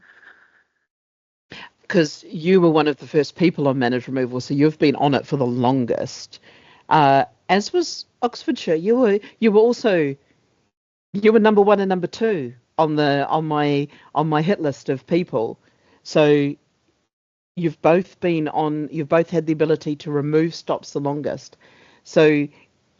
Because you were one of the first people on manage removal, so you've been on it for the longest. As was Oxfordshire. You were number 1 and number 2 on my hit list of people. So you've both had the ability to remove stops the longest. So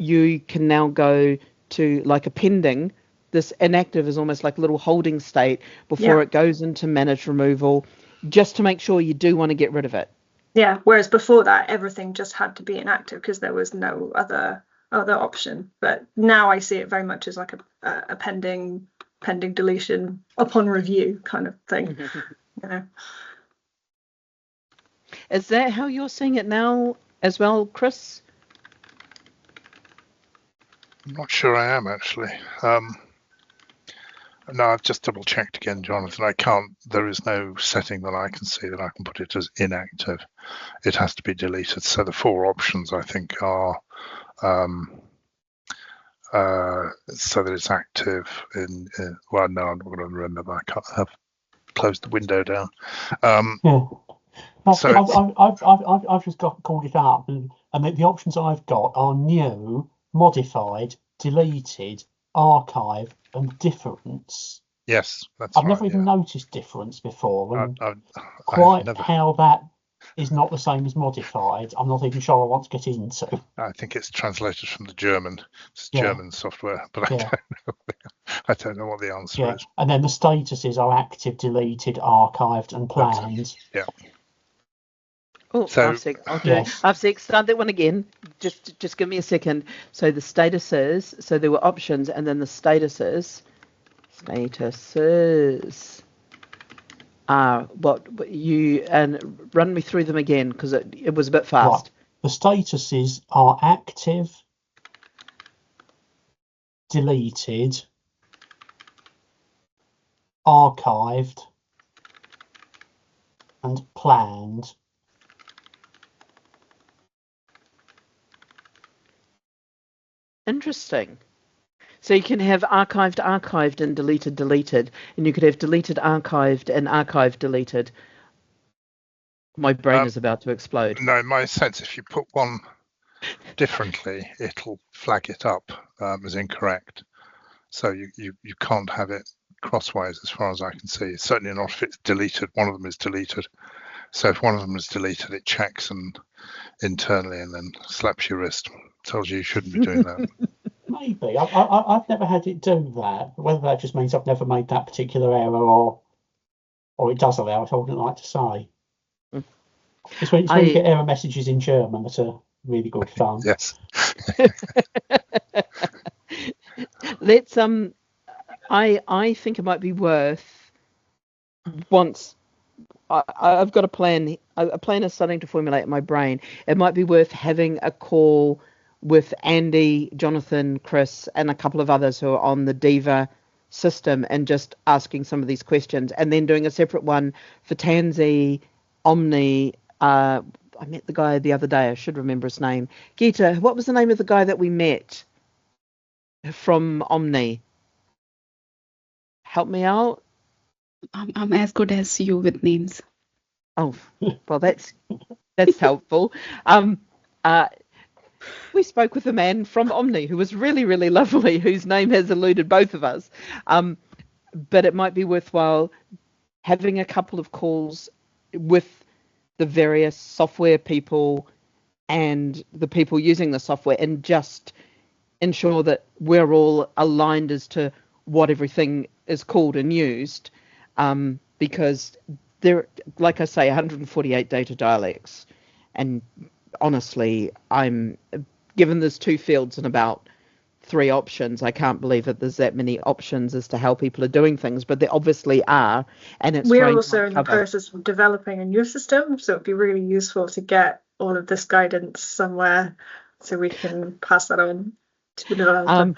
you can now go to like a pending. This inactive is almost like a little holding state before it goes into managed removal, just to make sure you do want to get rid of it. Yeah, whereas before that, everything just had to be inactive because there was no other option. But now I see it very much as like a pending deletion upon review kind of thing. You know. Is that how you're seeing it now as well, Chris? I'm not sure I am actually. No, I've just double checked again, Jonathan. There is no setting that I can see that I can put it as inactive. It has to be deleted. So the 4 options I think are so that it's active well, no, I'm not going to remember. I can't have closed the window down. So I've just called it up, and the options I've got are new, modified, deleted, archive, and difference. Yes, that's I've right. never even noticed difference before, and I've how that is not the same as modified, I'm not even sure I want to get into. I think it's translated from the German. It's German software, but I don't know what the answer is. And then the statuses are active, deleted, archived, and planned. Yeah. Oh, so, I've start that one again. Just give me a second. So the statuses. So there were options, and then the statuses. Statuses are what you and run me through them again because it was a bit fast. Right. The statuses are active, deleted, archived, and planned. Interesting. So you can have archived, and deleted, and you could have deleted, archived, and archived, deleted. My brain is about to explode. No, in my sense, if you put one differently, it'll flag it up as incorrect. So you can't have it crosswise as far as I can see. Certainly not if it's deleted. One of them is deleted. So if one of them is deleted, it checks and internally and then slaps your wrist. Tells you shouldn't be doing that. Maybe. I've never had it do that. Whether that just means I've never made that particular error or it does allow it, I wouldn't like to say. It's when you get error messages in German that are really good fun. Yes. Let's I think it might be worth once I've got a plan. A plan is starting to formulate in my brain. It might be worth having a call with Andy, Jonathan, Chris, and a couple of others who are on the Diva system, and just asking some of these questions, and then doing a separate one for Tansy, Omni. I met the guy the other day. I should remember his name. Gita, what was the name of the guy that we met from Omni? Help me out. I'm as good as you with names. Oh, well, that's helpful. We spoke with a man from Omni who was really, really lovely, whose name has eluded both of us. But it might be worthwhile having a couple of calls with the various software people and the people using the software, and just ensure that we're all aligned as to what everything is called and used, because there, like I say, 148 data dialects, and honestly, I'm given there's 2 fields and about 3 options. I can't believe that there's that many options as to how people are doing things, but there obviously are, and it's We're trying also to in the uncover. process of developing a new system, so it'd be really useful to get all of this guidance somewhere so we can pass that on to the developer.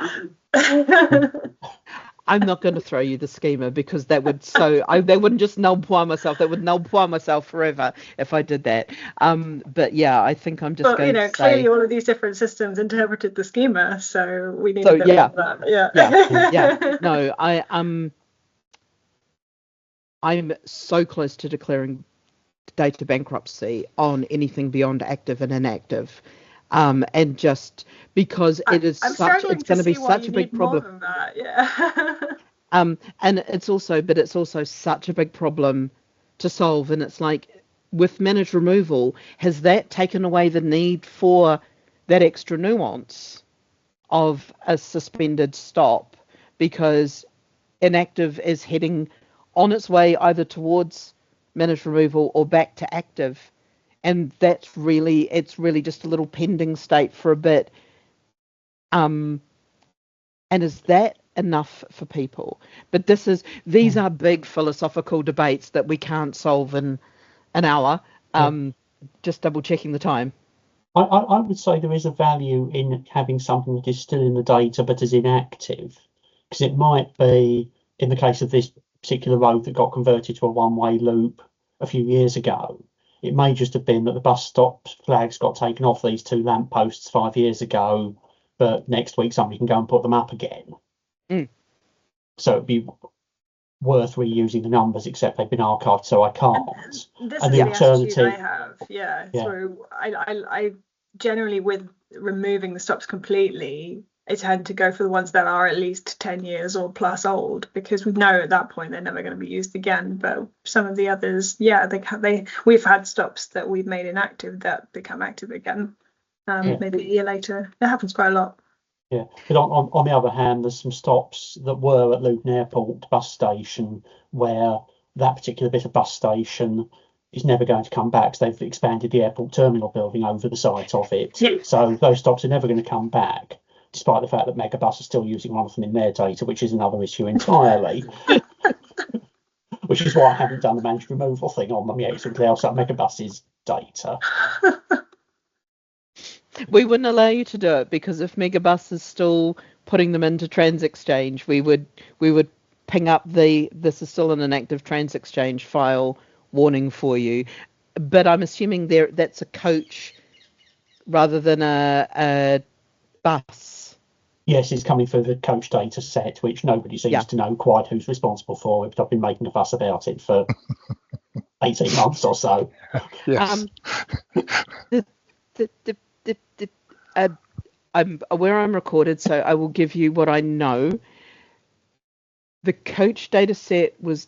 I'm not going to throw you the schema, because that would they wouldn't just null point myself. That would null point myself forever if I did that. But yeah, I think I'm just But going to say. clearly all of these different systems interpreted the schema, so we need a bit yeah, of that. Yeah. yeah. No, I'm so close to declaring data bankruptcy on anything beyond active and inactive, and just because it's going to be such a big problem. More than that. Yeah. And it's also such a big problem to solve, and it's like, with managed removal, has that taken away the need for that extra nuance of a suspended stop, because inactive is heading on its way either towards managed removal or back to active, and it's really just a little pending state for a bit. And is that enough for people? But these are big philosophical debates that we can't solve in an hour. Just double checking the time. I would say there is a value in having something that is still in the data but is inactive, because it might be, in the case of this particular road that got converted to a one-way loop a few years ago, it may just have been that the bus stop flags got taken off these 2 lampposts 5 years ago, but next week somebody can go and put them up again. So it'd be worth reusing the numbers, except they've been archived, so I can't. This and is the alternative I have. So I generally, with removing the stops completely, I tend to go for the ones that are at least 10 years or plus old, because we know at that point they're never going to be used again. But some of the others, we've had stops that we've made inactive that become active again, maybe a year later. It happens quite a lot. Yeah, but on the other hand, there's some stops that were at Luton Airport bus station where that particular bit of bus station is never going to come back. So they've expanded the airport terminal building over the site of it. Yeah. So those stops are never going to come back, despite the fact that Megabus are still using one of them in their data, which is another issue entirely. Which is why I haven't done the managed removal thing on them yet, simply outside Megabus's data. We wouldn't allow you to do it, because if Megabus is still putting them into TransExchange, we would ping up this is still an inactive TransExchange file warning for you. But I'm assuming that's a coach rather than a bus. Yes, it's coming through the coach data set, which nobody seems to know quite who's responsible for it, but I've been making a fuss about it for 18 months or so. Yes. I'm aware I'm recorded, so I will give you what I know. The coach data set was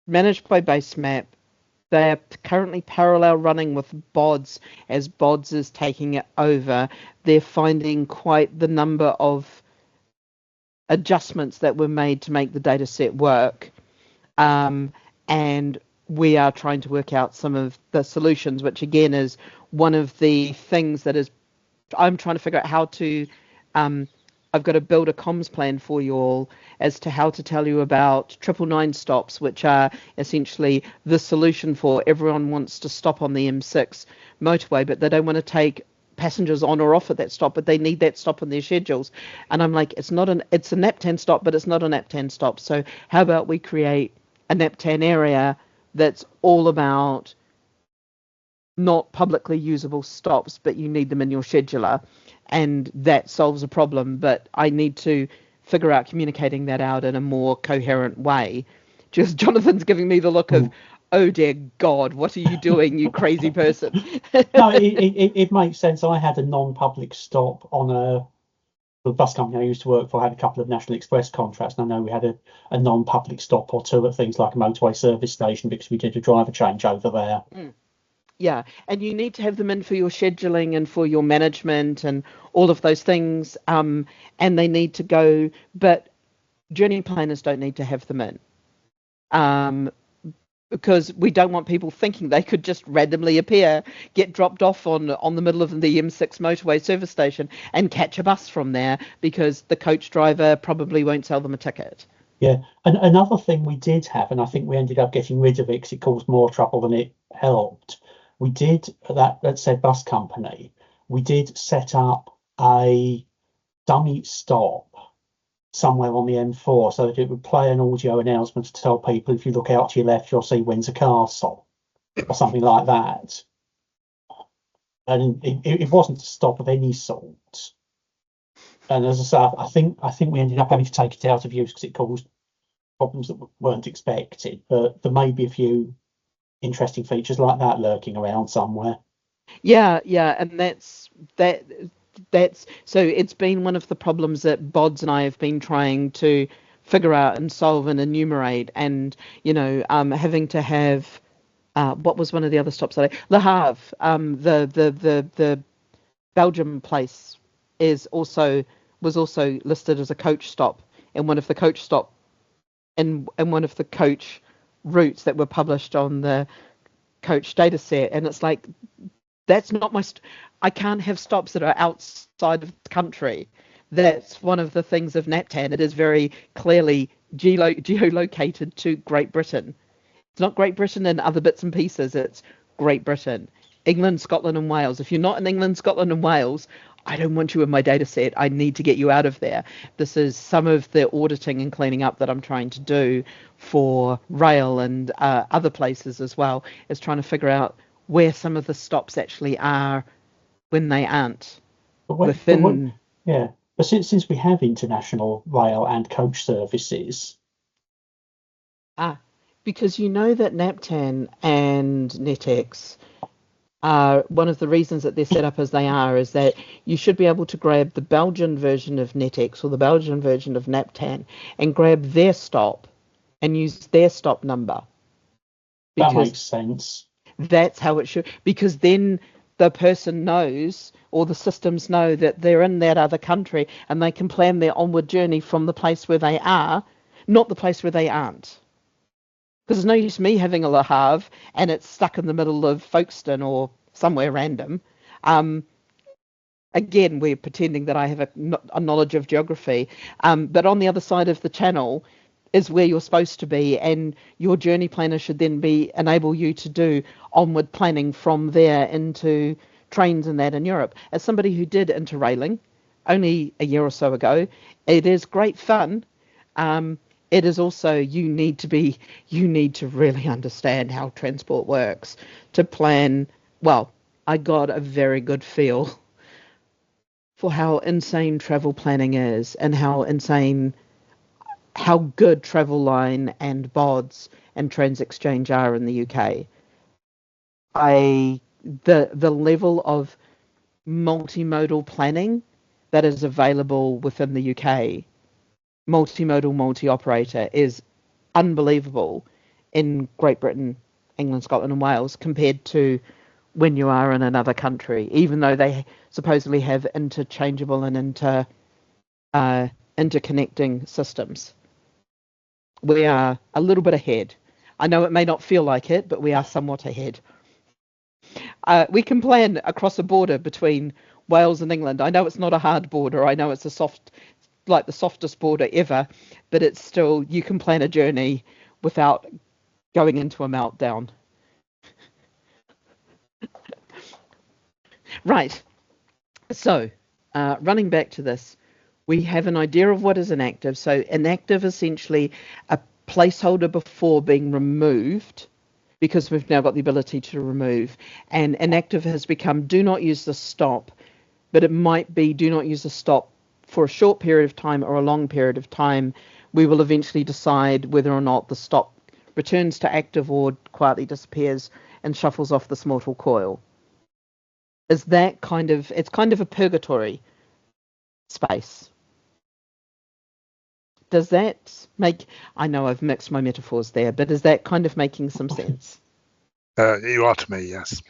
managed by Basemap. They are currently parallel running with BODS, as BODS is taking it over. They're finding quite the number of adjustments that were made to make the data set work. And we are trying to work out some of the solutions, which again is one of the things that is I'm trying to figure out how to I've got to build a comms plan for you all as to how to tell you about 999 stops, which are essentially the solution for everyone wants to stop on the M6 motorway, but they don't want to take passengers on or off at that stop, but they need that stop in their schedules. And I'm like, it's a NAPTAN stop, but it's not a NAPTAN stop. So how about we create a NAPTAN area that's all about not publicly usable stops, but you need them in your scheduler, and that solves a problem. But I need to figure out communicating that out in a more coherent way. Just Jonathan's giving me the look of, oh dear God, what are you doing, you crazy person? No, it makes sense. I had a non-public stop on the bus company I used to work for had a couple of National Express contracts, and I know we had a non-public stop or two at things like a motorway service station because we did a driver change over there. Yeah, and you need to have them in for your scheduling and for your management and all of those things. And they need to go, but journey planners don't need to have them in. Because we don't want people thinking they could just randomly appear, get dropped off on the middle of the M6 motorway service station and catch a bus from there, because the coach driver probably won't sell them a ticket. Yeah, and another thing we did have, and I think we ended up getting rid of it because it caused more trouble than it helped. We did that said bus company. We did set up a dummy stop somewhere on the M4 so that it would play an audio announcement to tell people, if you look out to your left, you'll see Windsor Castle or something like that. And it wasn't a stop of any sort. And as I say, I think we ended up having to take it out of use because it caused problems that weren't expected. But there may be a few interesting features like that lurking around somewhere. Yeah, and that's so it's been one of the problems that Bods and I have been trying to figure out and solve and enumerate, and having to have what was one of the other stops that Le Havre, the Belgium place was also listed as a coach stop, and one of the coach stop in one of the coach routes that were published on the coach data set. And it's like, that's not I can't have stops that are outside of the country. That's one of the things of NAPTAN. It is very clearly geolocated to Great Britain. It's not Great Britain and other bits and pieces. It's Great Britain, England, Scotland and Wales. If you're not in England, Scotland and Wales, I don't want you in my data set. I need to get you out of there. This is some of the auditing and cleaning up that I'm trying to do for rail and other places as well, is trying to figure out where some of the stops actually are when they aren't within. Yeah, but since we have international rail and coach services. Because you know that NAPTAN and NetX are one of the reasons that they're set up as they are, is that you should be able to grab the Belgian version of NetX or the Belgian version of NAPTAN and grab their stop and use their stop number. That makes sense. That's how it should, because then the person knows, or the systems know, that they're in that other country and they can plan their onward journey from the place where they are, not the place where they aren't. Because there's no use me having a Le Havre and it's stuck in the middle of Folkestone or somewhere random. Again, we're pretending that I have a knowledge of geography. But on the other side of the channel is where you're supposed to be, and your journey planner should then enable you to do onward planning from there into trains and that in Europe. As somebody who did interrailing only a year or so ago, it is great fun. It is also, you need to really understand how transport works to plan. Well, I got a very good feel for how insane travel planning is, and how good Travelline and Bods and Transexchange are in the UK. The level of multimodal planning that is available within the UK, multimodal, multi-operator, is unbelievable in Great Britain, England, Scotland and Wales compared to when you are in another country, even though they supposedly have interchangeable and interconnecting systems. We are a little bit ahead. I know it may not feel like it, but we are somewhat ahead. We can plan across a border between Wales and England. I know it's not a hard border. I know it's the softest border ever, but it's still, you can plan a journey without going into a meltdown. Right. So, running back to this, we have an idea of what is inactive. So inactive, essentially a placeholder before being removed, because we've now got the ability to remove. And inactive has become do not use the stop, but it might be do not use the stop for a short period of time or a long period of time. We will eventually decide whether or not the stop returns to active or quietly disappears and shuffles off this mortal coil. Is that it's kind of a purgatory space. Does that make, I know I've mixed my metaphors there, but is that kind of making some sense? You are to me, yes.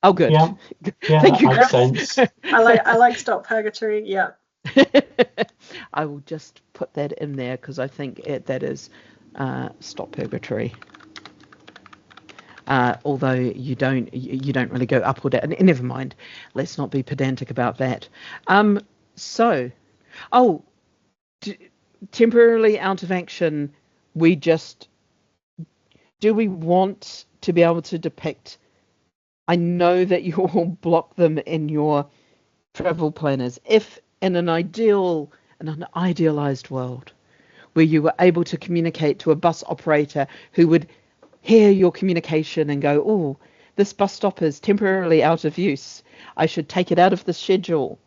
Oh, good. Yeah, Thank that you, makes Chris. sense. I like stop purgatory. Yeah. I will just put that in there because I think that is stop purgatory. Although you don't really go up or down. Never mind. Let's not be pedantic about that. Temporarily out of action. Do we want to be able to depict? I know that you all block them in your travel planners. If in an idealized world where you were able to communicate to a bus operator who would hear your communication and go, oh, this bus stop is temporarily out of use. I should take it out of the schedule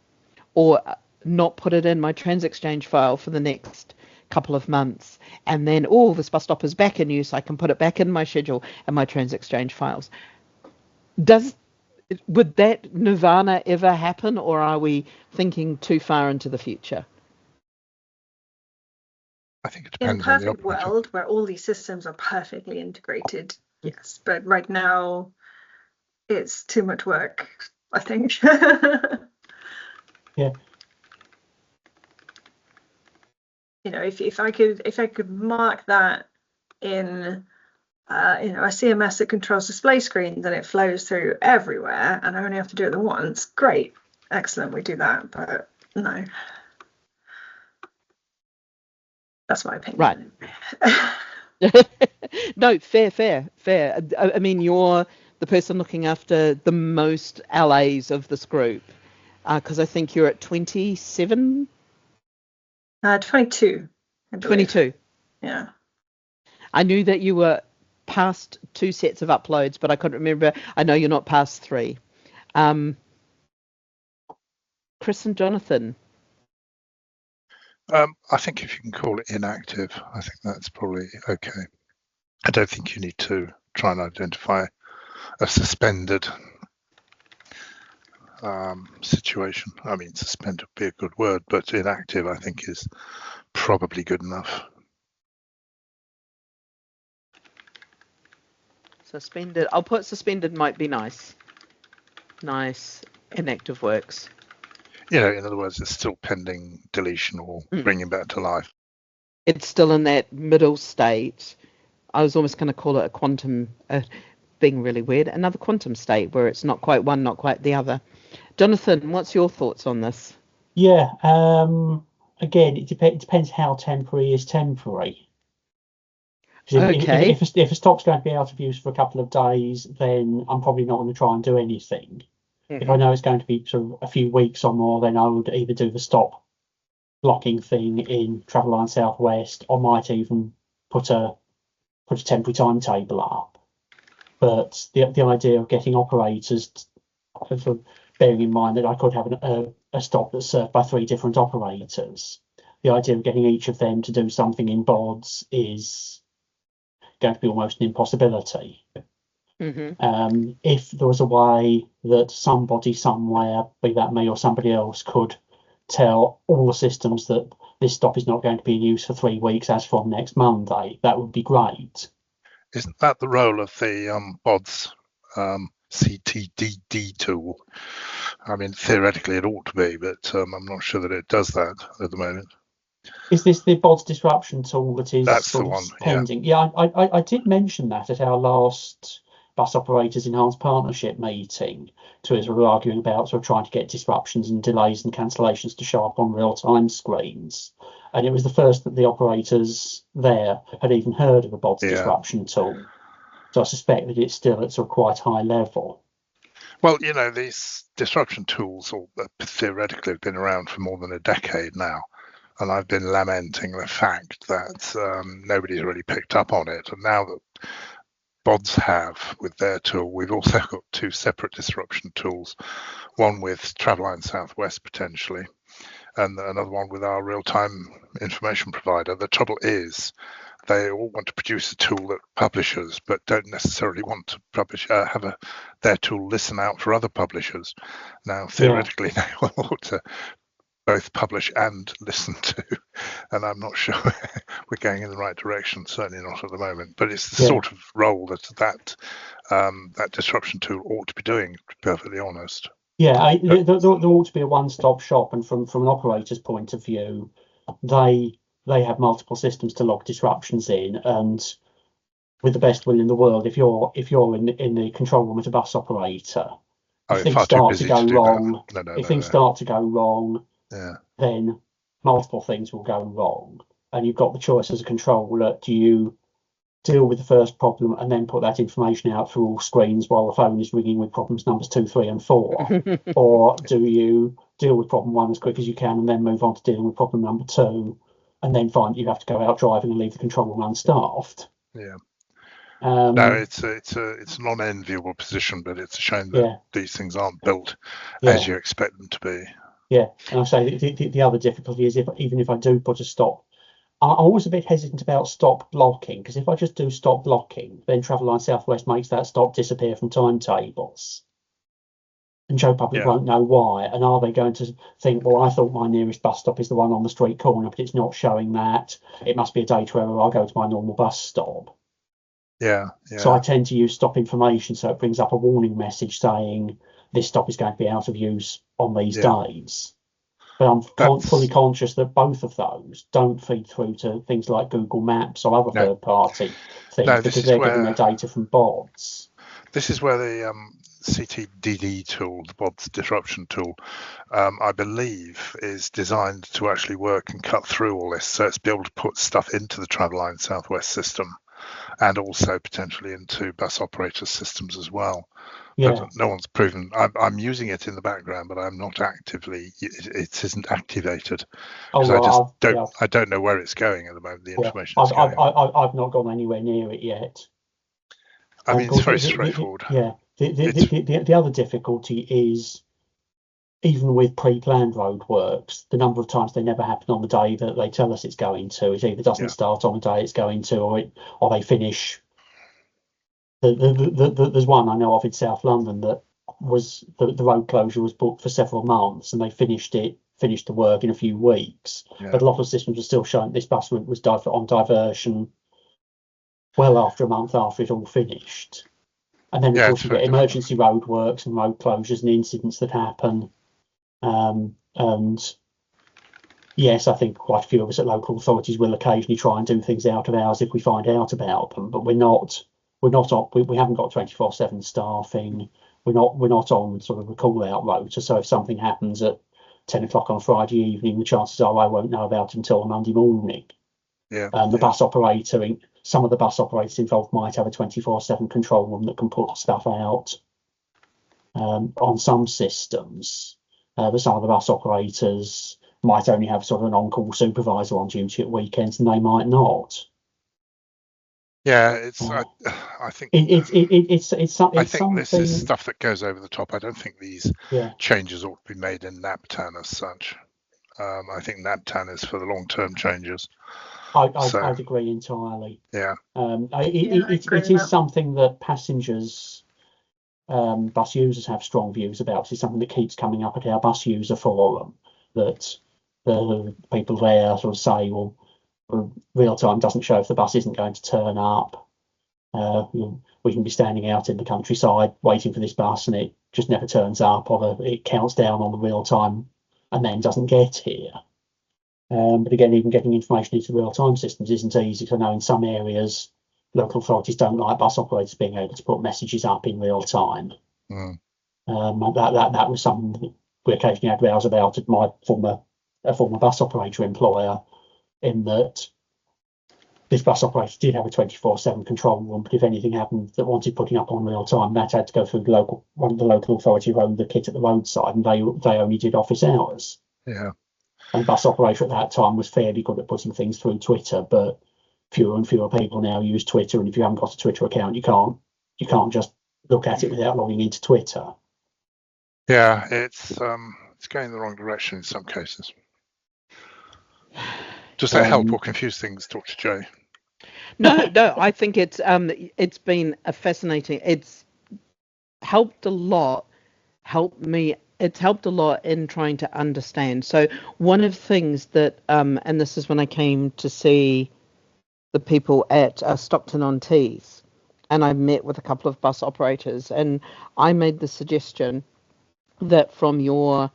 or not put it in my TransExchange file for the next couple of months. And then, oh, this bus stop is back in use. I can put it back in my schedule and my TransExchange files. Would that nirvana ever happen, or are we thinking too far into the future? I think it In a depends on the perfect operator. world where all these systems are perfectly integrated, yes. But right now, it's too much work, I think. Yeah. You know, if I could mark that in a CMS that controls display screens and it flows through everywhere and I only have to do it once, great, excellent, we do that. But no, that's my opinion. Right. No, fair. I mean, you're the person looking after the most LAs of this group, because I think you're at 27. 22. 22. Yeah. I knew that you were past 2 sets of uploads, but I couldn't remember. I know you're not past 3. Chris and Jonathan. I think if you can call it inactive, I think that's probably okay. I don't think you need to try and identify a suspended situation. I mean, suspend would be a good word, but inactive, I think, is probably good enough. Suspended. I'll put suspended might be nice. Nice. Inactive works. You know, in other words, it's still pending deletion or bringing back to life. It's still in that middle state. I was almost going to call it a quantum, being really weird, another quantum state where it's not quite one, not quite the other. Jonathan, what's your thoughts on this? Yeah. Again, it depends how temporary is temporary. Okay. If a stop's going to be out of use for a couple of days, then I'm probably not going to try and do anything. Mm-hmm. If I know it's going to be sort of a few weeks or more, then I would either do the stop blocking thing in Travel Line Southwest, or might even put a temporary timetable up. But the idea of getting operators, sort of bearing in mind that I could have a stop that's served by 3 different operators, the idea of getting each of them to do something in bods is going to be almost an impossibility. Mm-hmm. If there was a way that somebody somewhere, be that me or somebody else, could tell all the systems that this stop is not going to be in use for 3 weeks as from next Monday, that would be great. Isn't that the role of the BODS CTDD tool? I mean, theoretically it ought to be, but I'm not sure that it does that at the moment. Is this the BODS disruption tool that is That's sort the of one, pending? Yeah, I did mention that at our last Bus Operators Enhanced Partnership meeting, to us, we were arguing about sort of trying to get disruptions and delays and cancellations to show up on real-time screens. And it was the first that the operators there had even heard of the BODS disruption tool. So I suspect that it's still at sort of quite high level. Well, these disruption tools theoretically have been around for more than a decade now. And I've been lamenting the fact that nobody's really picked up on it. And now that BODS have with their tool, we've also got two separate disruption tools, one with Travelline Southwest potentially, and another one with our real-time information provider. The trouble is, they all want to produce a tool that publishers, but don't necessarily want to publish their tool listen out for other publishers. Now, theoretically, they ought to both publish and listen to, and I'm not sure we're going in the right direction. Certainly not at the moment. But it's the sort of role that disruption tool ought to be doing. To be perfectly honest. Yeah, there ought to be a one-stop shop, and from an operator's point of view, they have multiple systems to log disruptions in, and with the best will in the world, if you're in the control room as a bus operator, if things start to go wrong, start to go wrong, then multiple things will go wrong, and you've got the choice as a controller: do you deal with the first problem and then put that information out through all screens while the phone is ringing with problems numbers 2, 3, and 4, or do you deal with problem 1 as quick as you can and then move on to dealing with problem number 2, and then find you have to go out driving and leave the control room unstaffed? No, it's an unenviable position, but it's a shame that these things aren't built as you expect them to be. Yeah, and I say the other difficulty is even if I do put a stop, I'm always a bit hesitant about stop blocking, because if I just do stop blocking, then Travelline Southwest makes that stop disappear from timetables. And Joe Public won't know why. And are they going to think, well, I thought my nearest bus stop is the one on the street corner, but it's not showing that. It must be a data error. I'll go to my normal bus stop. Yeah. So I tend to use stop information, so it brings up a warning message saying this stop is going to be out of use on these days. But I'm fully conscious that both of those don't feed through to things like Google Maps or other third-party things, because they're getting their data from BODS. This is where the CTDD tool, the BODS disruption tool, I believe is designed to actually work and cut through all this. So it's be able to put stuff into the Travelline Southwest system and also potentially into bus operator systems as well. But no one's proven. I'm using it in the background, but I'm not actively. It isn't activated because I don't know where it's going at the moment. The information is going. I've not gone anywhere near it yet. I mean, it's very straightforward. The other difficulty is, even with pre-planned roadworks, the number of times they never happen on the day that they tell us it's going to. It either doesn't start on the day it's going to, or they finish. There's one I know of in South London that was the road closure was booked for several months, and they finished the work in a few weeks. But a lot of systems were still showing this bus route was on diversion well after a month after it all finished. And then of course you get emergency road works and road closures and incidents that happen. And yes, I think quite a few of us at local authorities will occasionally try and do things out of hours if we find out about them, but we haven't got 24/7 staffing. We're not on sort of a call out rota. So if something happens at 10 o'clock on Friday evening, the chances are I won't know about it until Monday morning. Bus operator, some of the bus operators involved might have a 24/7 control room that can put stuff out on some systems. But some of the bus operators might only have sort of an on-call supervisor on duty at weekends, and they might not. Yeah, I think something. This is stuff that goes over the top. I don't think these changes ought to be made in NAPTAN as such. I think NAPTAN is for the long-term changes. I'd agree entirely. Yeah. It is something that passengers, bus users have strong views about. It's something that keeps coming up at our bus user forum, that the people there sort of say, well, real time doesn't show if the bus isn't going to turn up. We can be standing out in the countryside waiting for this bus and it just never turns up, or it counts down on the real time and then doesn't get here. But again, even getting information into real-time systems isn't easy, because I know in some areas local authorities don't like bus operators being able to put messages up in real time. Mm. That was something we occasionally had rows about at my former bus operator employer, in that this bus operator did have a 24/7 control room, but if anything happened that wanted putting up on real time, that had to go through the local authority who owned the kit at the roadside, and they only did office hours. Yeah. And bus operator at that time was fairly good at putting things through Twitter, but fewer and fewer people now use Twitter, and if you haven't got a Twitter account, you can't just look at it without logging into Twitter. Yeah, it's going in the wrong direction in some cases. Does that help or confuse things, Dr. J? No, I think it's been a fascinating. It's helped a lot. It's helped a lot in trying to understand. So one of the things that and this is when I came to see the people at Stockton-on-Tees, and I met with a couple of bus operators, and I made the suggestion that from your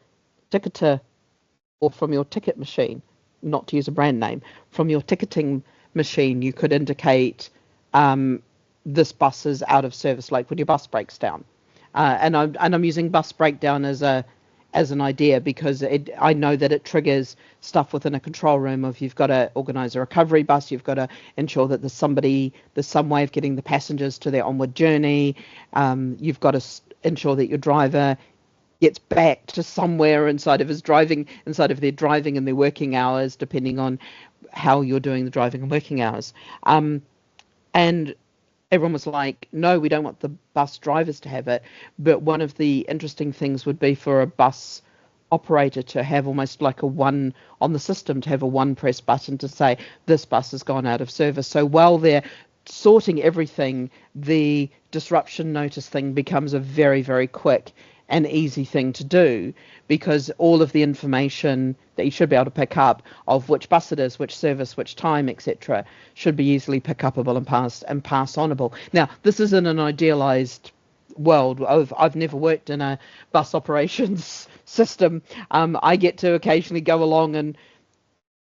ticketer or from your ticket machine, not to use a brand name, from your ticketing machine, you could indicate this bus is out of service, like when your bus breaks down. And I'm using bus breakdown as an idea because I know that it triggers stuff within a control room. If you've got to organise a recovery bus, you've got to ensure that there's some way of getting the passengers to their onward journey. You've got to ensure that your driver gets back to somewhere inside of their driving and their working hours, depending on how you're doing the driving and working hours. And everyone was like, no, we don't want the bus drivers to have it. But one of the interesting things would be for a bus operator to have almost like a one on the system, to have a one press button to say this bus has gone out of service. So while they're sorting everything, the disruption notice thing becomes a very, very quick and easy thing to do, because all of the information that you should be able to pick up of which bus it is, which service, which time, etc., should be easily pick upable and pass onable. Now, this isn't an idealized world. I've never worked in a bus operations system. I get to occasionally go along and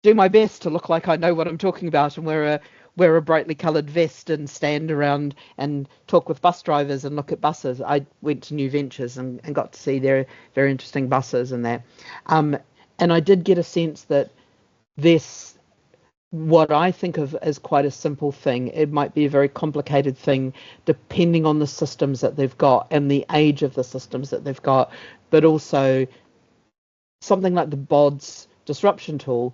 do my best to look like I know what I'm talking about and wear a brightly coloured vest and stand around and talk with bus drivers and look at buses. I went to New Ventures and got to see their very interesting buses and that. And I did get a sense that this, what I think of as quite a simple thing, it might be a very complicated thing depending on the systems that they've got and the age of the systems that they've got, but also something like the BODS disruption tool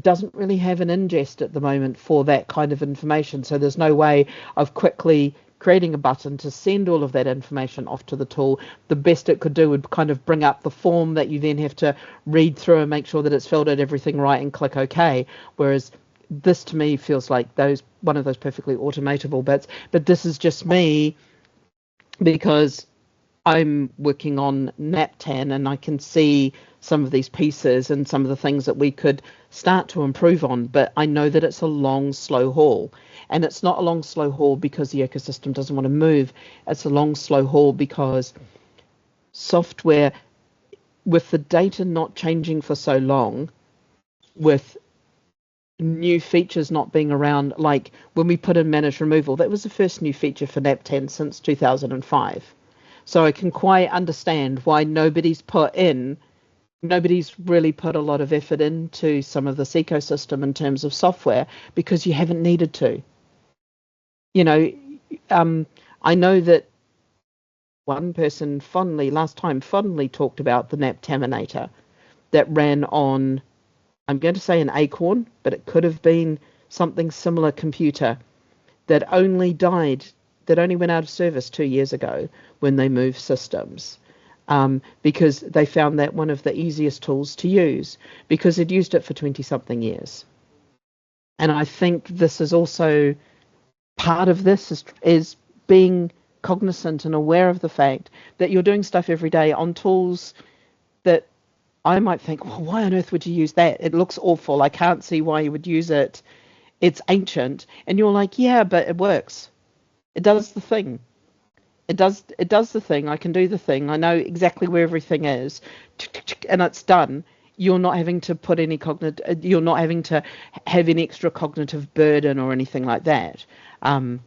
doesn't really have an ingest at the moment for that kind of information. So there's no way of quickly creating a button to send all of that information off to the tool. The best it could do would kind of bring up the form that you then have to read through and make sure that it's filled out everything right and click OK. Whereas this to me feels like one of those perfectly automatable bits. But this is just me because I'm working on NAPTAN and I can see some of these pieces and some of the things that we could start to improve on, but I know that it's a long, slow haul. And it's not a long, slow haul because the ecosystem doesn't want to move. It's a long, slow haul because software, with the data not changing for so long, with new features not being around, like when we put in managed removal, that was the first new feature for NAPTAN since 2005. So I can quite understand why nobody's really put a lot of effort into some of this ecosystem in terms of software, because you haven't needed to. I know that one person fondly talked about the NAPTaminator that ran on, I'm going to say an Acorn, but it could have been something similar computer that only went out of service 2 years ago when they moved systems, because they found that one of the easiest tools to use, because they'd used it for 20-something years. And I think this is also part of this is being cognizant and aware of the fact that you're doing stuff every day on tools that I might think, well, why on earth would you use that? It looks awful. I can't see why you would use it. It's ancient. And you're like, yeah, but it works. It does the thing. It does the thing. I can do the thing. I know exactly where everything is, and it's done. you're not having to put any you're not having to have any extra cognitive burden or anything like that. And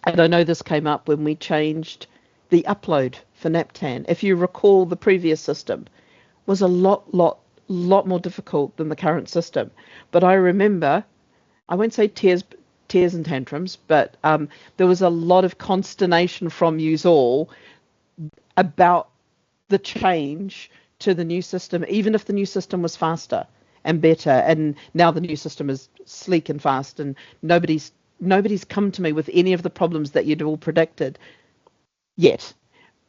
I know this came up when we changed the upload for Naptan. If you recall, the previous system was a lot more difficult than the current system. But I remember, I won't say tears and tantrums, but there was a lot of consternation from yous all about the change to the new system, even if the new system was faster and better. And now the new system is sleek and fast, and nobody's come to me with any of the problems that you'd all predicted yet.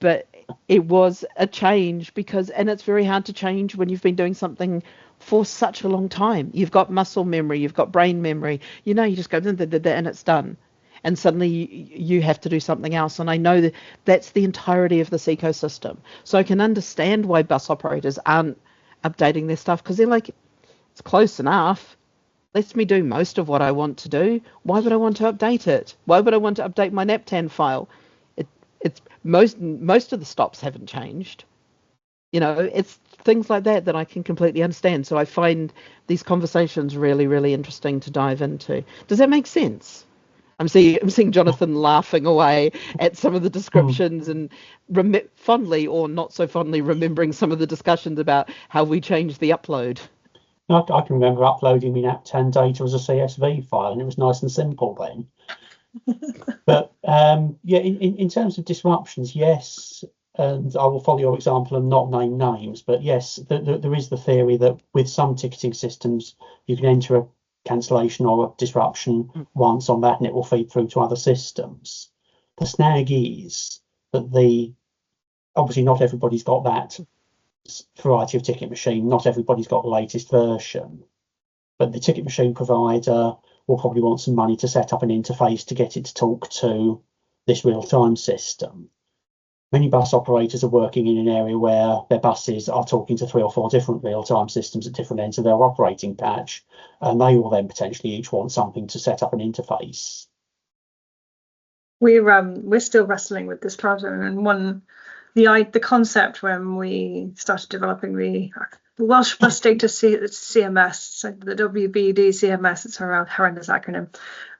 But it was a change and it's very hard to change when you've been doing something for such a long time. You've got muscle memory, you've got brain memory, you just go and it's done. And suddenly you have to do something else. And I know that's the entirety of this ecosystem. So I can understand why bus operators aren't updating their stuff, because they're like, it's close enough. Lets me do most of what I want to do. Why would I want to update it? Why would I want to update my Naptan file? It's most of the stops haven't changed. It's things like that I can completely understand. So I find these conversations really, really interesting to dive into. Does that make sense? I'm seeing Jonathan laughing away at some of the descriptions and fondly or not so fondly remembering some of the discussions about how we changed the upload. I can remember uploading my Naptan data as a CSV file, and it was nice and simple then. But in terms of disruptions, yes, and I will follow your example and not name names, but yes, there is the theory that with some ticketing systems, you can enter a cancellation or a disruption once on that, and it will feed through to other systems. The snag is that obviously not everybody's got that variety of ticket machine, not everybody's got the latest version, but the ticket machine provider will probably want some money to set up an interface to get it to talk to this real-time system. Many bus operators are working in an area where their buses are talking to 3 or 4 different real-time systems at different ends of their operating patch, and they will then potentially each want something to set up an interface. We're still wrestling with this problem, and the concept when we started developing the Welsh Bus Data CMS, so the WBD CMS, it's a horrendous acronym,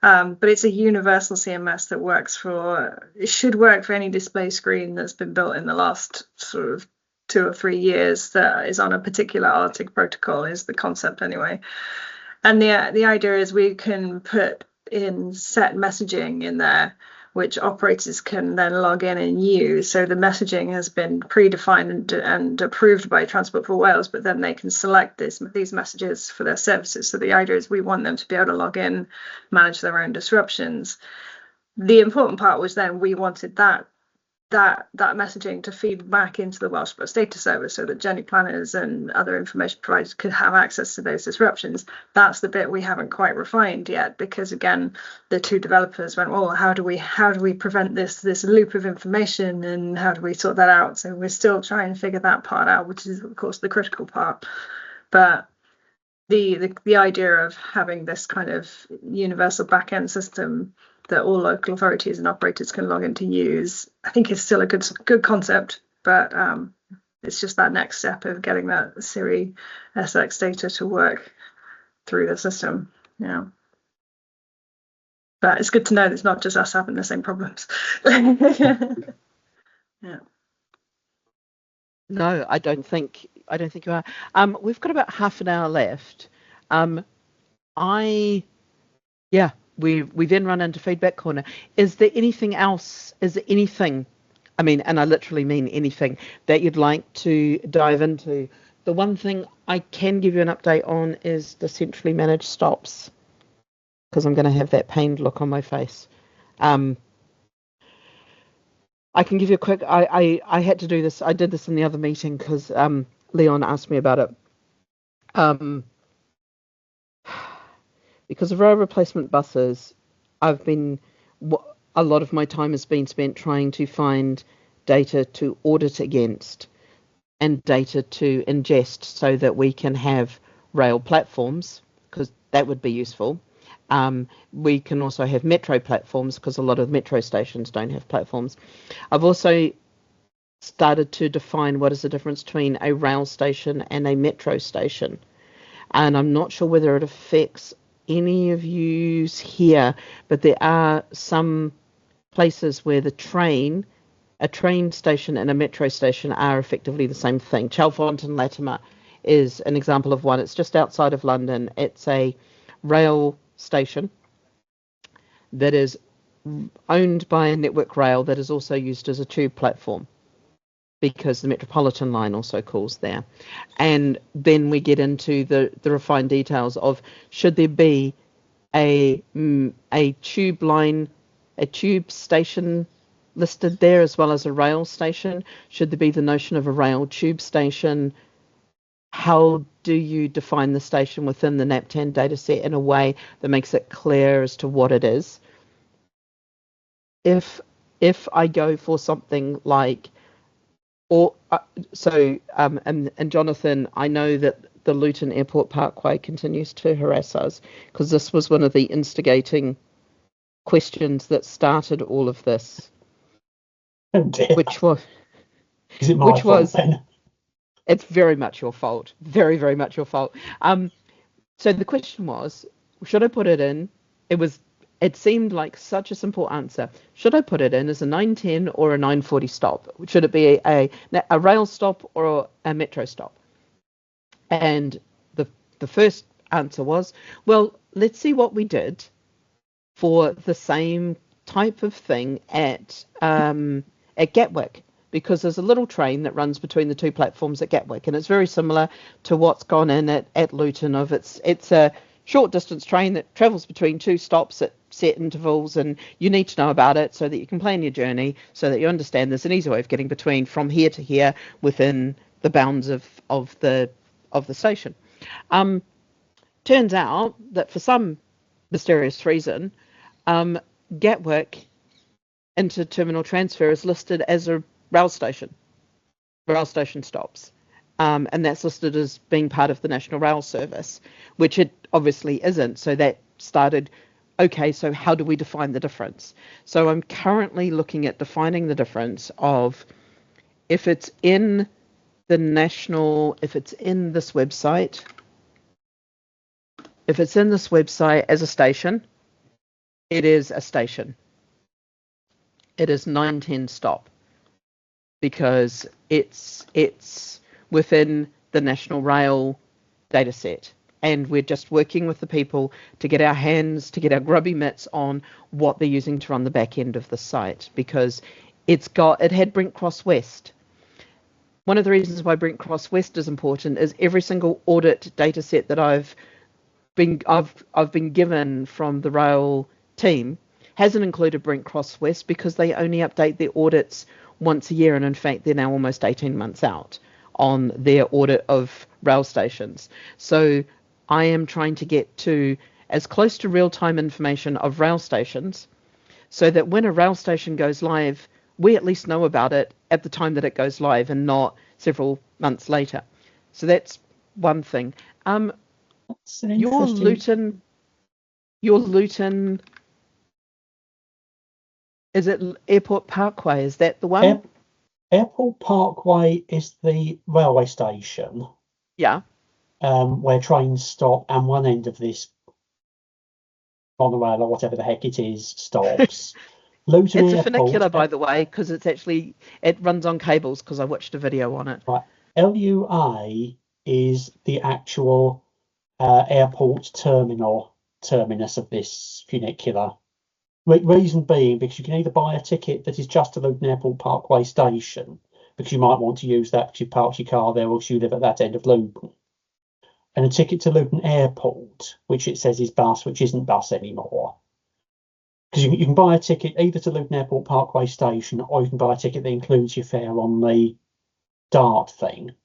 but it's a universal CMS that should work for any display screen that's been built in the last sort of 2 or 3 years that is on a particular Arctic protocol, is the concept anyway. And the idea is we can put in set messaging in there, which operators can then log in and use. So the messaging has been predefined and approved by Transport for Wales, but then they can select these messages for their services. So the idea is we want them to be able to log in, manage their own disruptions. The important part was then we wanted that messaging to feed back into the Welsh Bus Data Service so that journey planners and other information providers could have access to those disruptions. That's the bit we haven't quite refined yet, because again, the 2 developers went, well, how do we prevent this loop of information, and how do we sort that out? So we're still trying to figure that part out, which is of course the critical part. But the idea of having this kind of universal backend system that all local authorities and operators can log in to use, I think is still a good concept, but it's just that next step of getting that Siri SX data to work through the system. Yeah. But it's good to know that it's not just us having the same problems. Yeah. No, I don't think you are. We've got about half an hour left. We then run into feedback corner. Is there anything else? Is there anything, I mean, and I literally mean anything, that you'd like to dive into? The one thing I can give you an update on is the centrally managed stops, because I'm going to have that pained look on my face. I can give you a quick, I had to do this. I did this in the other meeting because Leon asked me about it. Because of rail replacement buses, a lot of my time has been spent trying to find data to audit against and data to ingest so that we can have rail platforms, because that would be useful. We can also have metro platforms, because a lot of metro stations don't have platforms. I've also started to define what is the difference between a rail station and a metro station. And I'm not sure whether it affects any of you here, but there are some places where a train station and a metro station are effectively the same thing. Chalfont and Latimer is an example of one. It's just outside of London. It's a rail station that is owned by a Network Rail that is also used as a tube platform, because the Metropolitan line also calls there. And then we get into the refined details of, should there be a tube line, a tube station listed there as well as a rail station? Should there be the notion of a rail tube station? How do you define the station within the NAPTAN dataset in a way that makes it clear as to what it is? If I go for something like, and Jonathan, I know that the Luton Airport Parkway continues to harass us, because this was one of the instigating questions that started all of this. Oh dear. Which was, Is it my fault then? It's very much your fault. Very, very much your fault. So the question was, should I put it in? It seemed like such a simple answer. Should I put it in as a 9:10 or a 9:40 stop? Should it be a rail stop or a metro stop? And the first answer was, well, let's see what we did for the same type of thing at Gatwick, because there's a little train that runs between the two platforms at Gatwick, and it's very similar to what's gone in at Luton. It's a short distance train that travels between two stops at set intervals, and you need to know about it so that you can plan your journey, so that you understand there's an easy way of getting between from here to here within the bounds of the station. Turns out that for some mysterious reason, Gatwick Interterminal Transfer is listed as a rail station stops. And that's listed as being part of the National Rail Service, which it obviously isn't. So that started, okay, so how do we define the difference? So I'm currently looking at defining the difference of, if it's in this website as a station, it is a station. It is 9:10 stop, because it's within the National Rail data set, and we're just working with the people to get our grubby mitts on what they're using to run the back end of the site, because it had Brent Cross West. One of the reasons why Brent Cross West is important is every single audit data set that I've been given from the rail team hasn't included Brent Cross West, because they only update their audits once a year, and in fact they're now almost 18 months out on their audit of rail stations. So I am trying to get to as close to real-time information of rail stations, so that when a rail station goes live, we at least know about it at the time that it goes live, and not several months later. So that's one thing. That's an Your Luton, is it Airport Parkway? Is that the one? Airport Parkway is the railway station. Yeah. Where trains stop, and one end of this monorail or whatever the heck it is stops. Luton It's Airport, a funicular, by the way, because it runs on cables, because I watched a video on it. Right. LUA is the actual airport terminus of this funicular. Reason being, because you can either buy a ticket that is just to Luton Airport Parkway station, because you might want to use that because you parked your car there, or because you live at that end of Luton, and a ticket to Luton Airport, which it says is bus, which isn't bus anymore. Because you can buy a ticket either to Luton Airport Parkway station, or you can buy a ticket that includes your fare on the DART thing.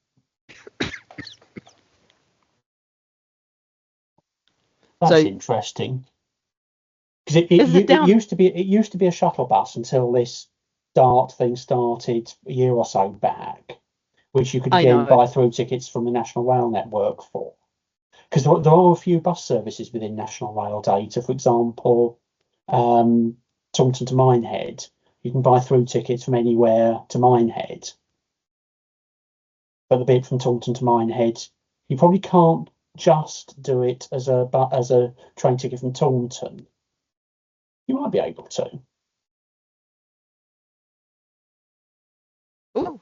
That's interesting. Because it used to be a shuttle bus until this DART thing started a year or so back, which you could again buy through tickets from the National Rail network for. Because there are a few bus services within National Rail data. For example, Taunton to Minehead, you can buy through tickets from anywhere to Minehead, for the bit from Taunton to Minehead. You probably can't just do it as a train ticket from Taunton. You might be able to. Oh,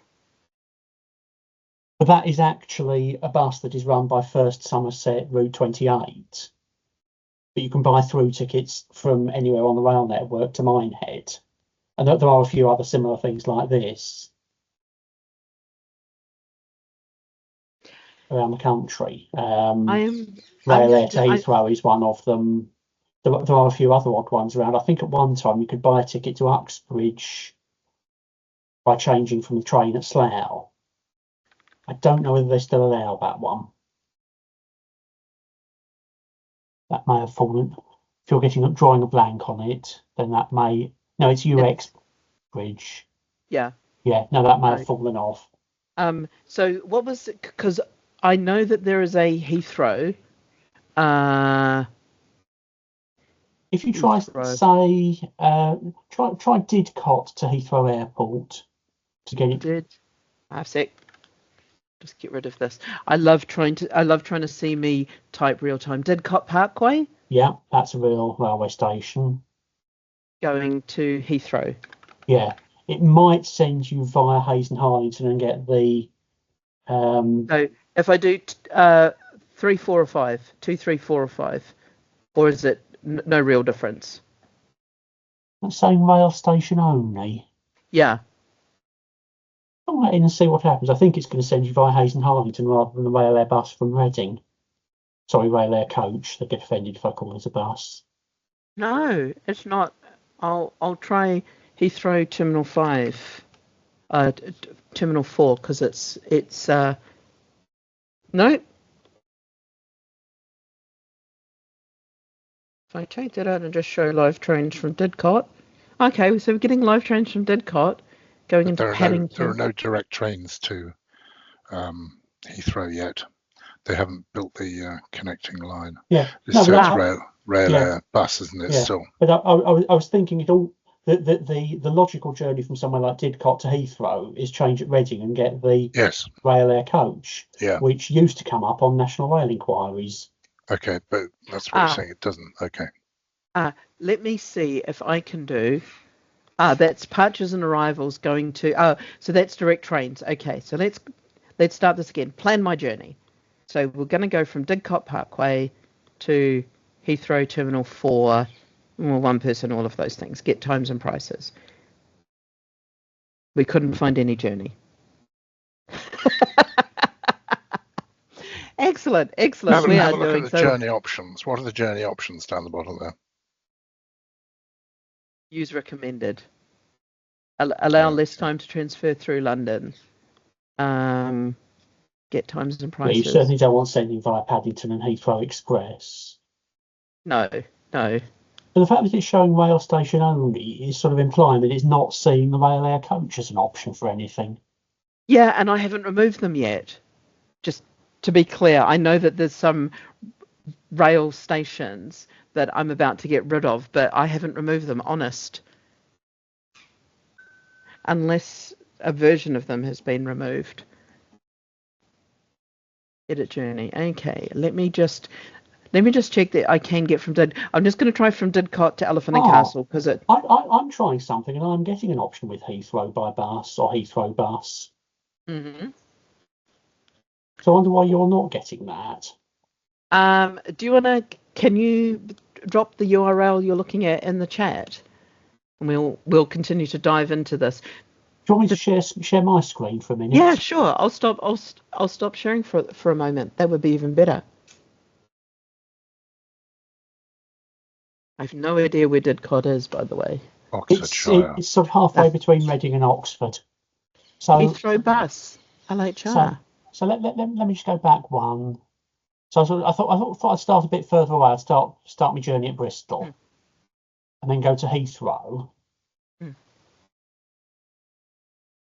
But that is actually a bus that is run by First Somerset Route 28. But you can buy through tickets from anywhere on the rail network to Minehead. And there are a few other similar things like this around the country. Rail Air to Heathrow is one of them. There are a few other odd ones around. I think at one time you could buy a ticket to Uxbridge by changing from the train at Slough. I don't know whether they still allow that one. That may have fallen. If you're drawing a blank on it, then that may. No, it's UX Bridge. yeah. Yeah, no, that may Right. have fallen off. So what was it? Because I know that there is a Heathrow. If you try, Heathrow. say, try Didcot to Heathrow Airport to get it. A sec. Just get rid of this. I love trying to see me type real time. Didcot Parkway Yeah, that's a real railway station. going to Heathrow. Yeah, it might send you via Hayes and Harlington and get the. So if I do 3, 4, or 5, 2, 3, 4, or 5, or is it no real difference? That same rail station only. Yeah. I'll wait in and see what happens. I think it's going to send you via Hayes and Harlington rather than the Rail Air bus from Reading. Sorry, Rail Air coach. They get offended if I call it a bus. No, it's not. I'll try Heathrow Terminal 5, Terminal 4, because it's no. If I take that out and just show live trains from Didcot. Okay, so we're getting live trains from Didcot going into Paddington. There are no direct trains to Heathrow yet. They haven't built the connecting line. Yeah, it's rail air bus, isn't it? Yeah. Still. But I was thinking it all. The logical journey from somewhere like Didcot to Heathrow is change at Reading and get the Rail Air coach, which used to come up on National Rail inquiries. Okay, but that's what you're saying. It doesn't. Okay. Let me see if I can do. That's departures and arrivals going to. So that's direct trains. Okay, so let's start this again. Plan my journey. So we're going to go from Didcot Parkway to Heathrow Terminal 4. Well, one person, all of those things. Get times and prices. We couldn't find any journey. Excellent. Have a look at the so. Journey options. What are the journey options down the bottom there? Use recommended. Allow less time to transfer through London. Get times and prices. Yeah, you certainly don't want sending via Paddington and Heathrow Express. No. But the fact that it's showing rail station only is sort of implying that it's not seeing the Rail Air coach as an option for anything. Yeah, and I haven't removed them yet. Just to be clear, I know that there's some rail stations that I'm about to get rid of, but I haven't removed them, honest. Unless a version of them has been removed. Edit journey. Okay, let me just check that I can get from I'm just going to try from Didcot to Elephant and Castle because I'm trying something and I'm getting an option with Heathrow by bus or Heathrow bus. Mm-hmm. So I wonder why you're not getting that. Do you want to? Can you drop the URL you're looking at in the chat, and we'll continue to dive into this. Do you want me to share my screen for a minute? Yeah, sure. I'll stop sharing for a moment. That would be even better. I have no idea where Didcot is, by the way. Oxfordshire. It's sort of halfway between Reading and Oxford. So Heathrow bus, LHR. So let me just go back one. So I thought I'd start a bit further away. I'd start my journey at Bristol, and then go to Heathrow.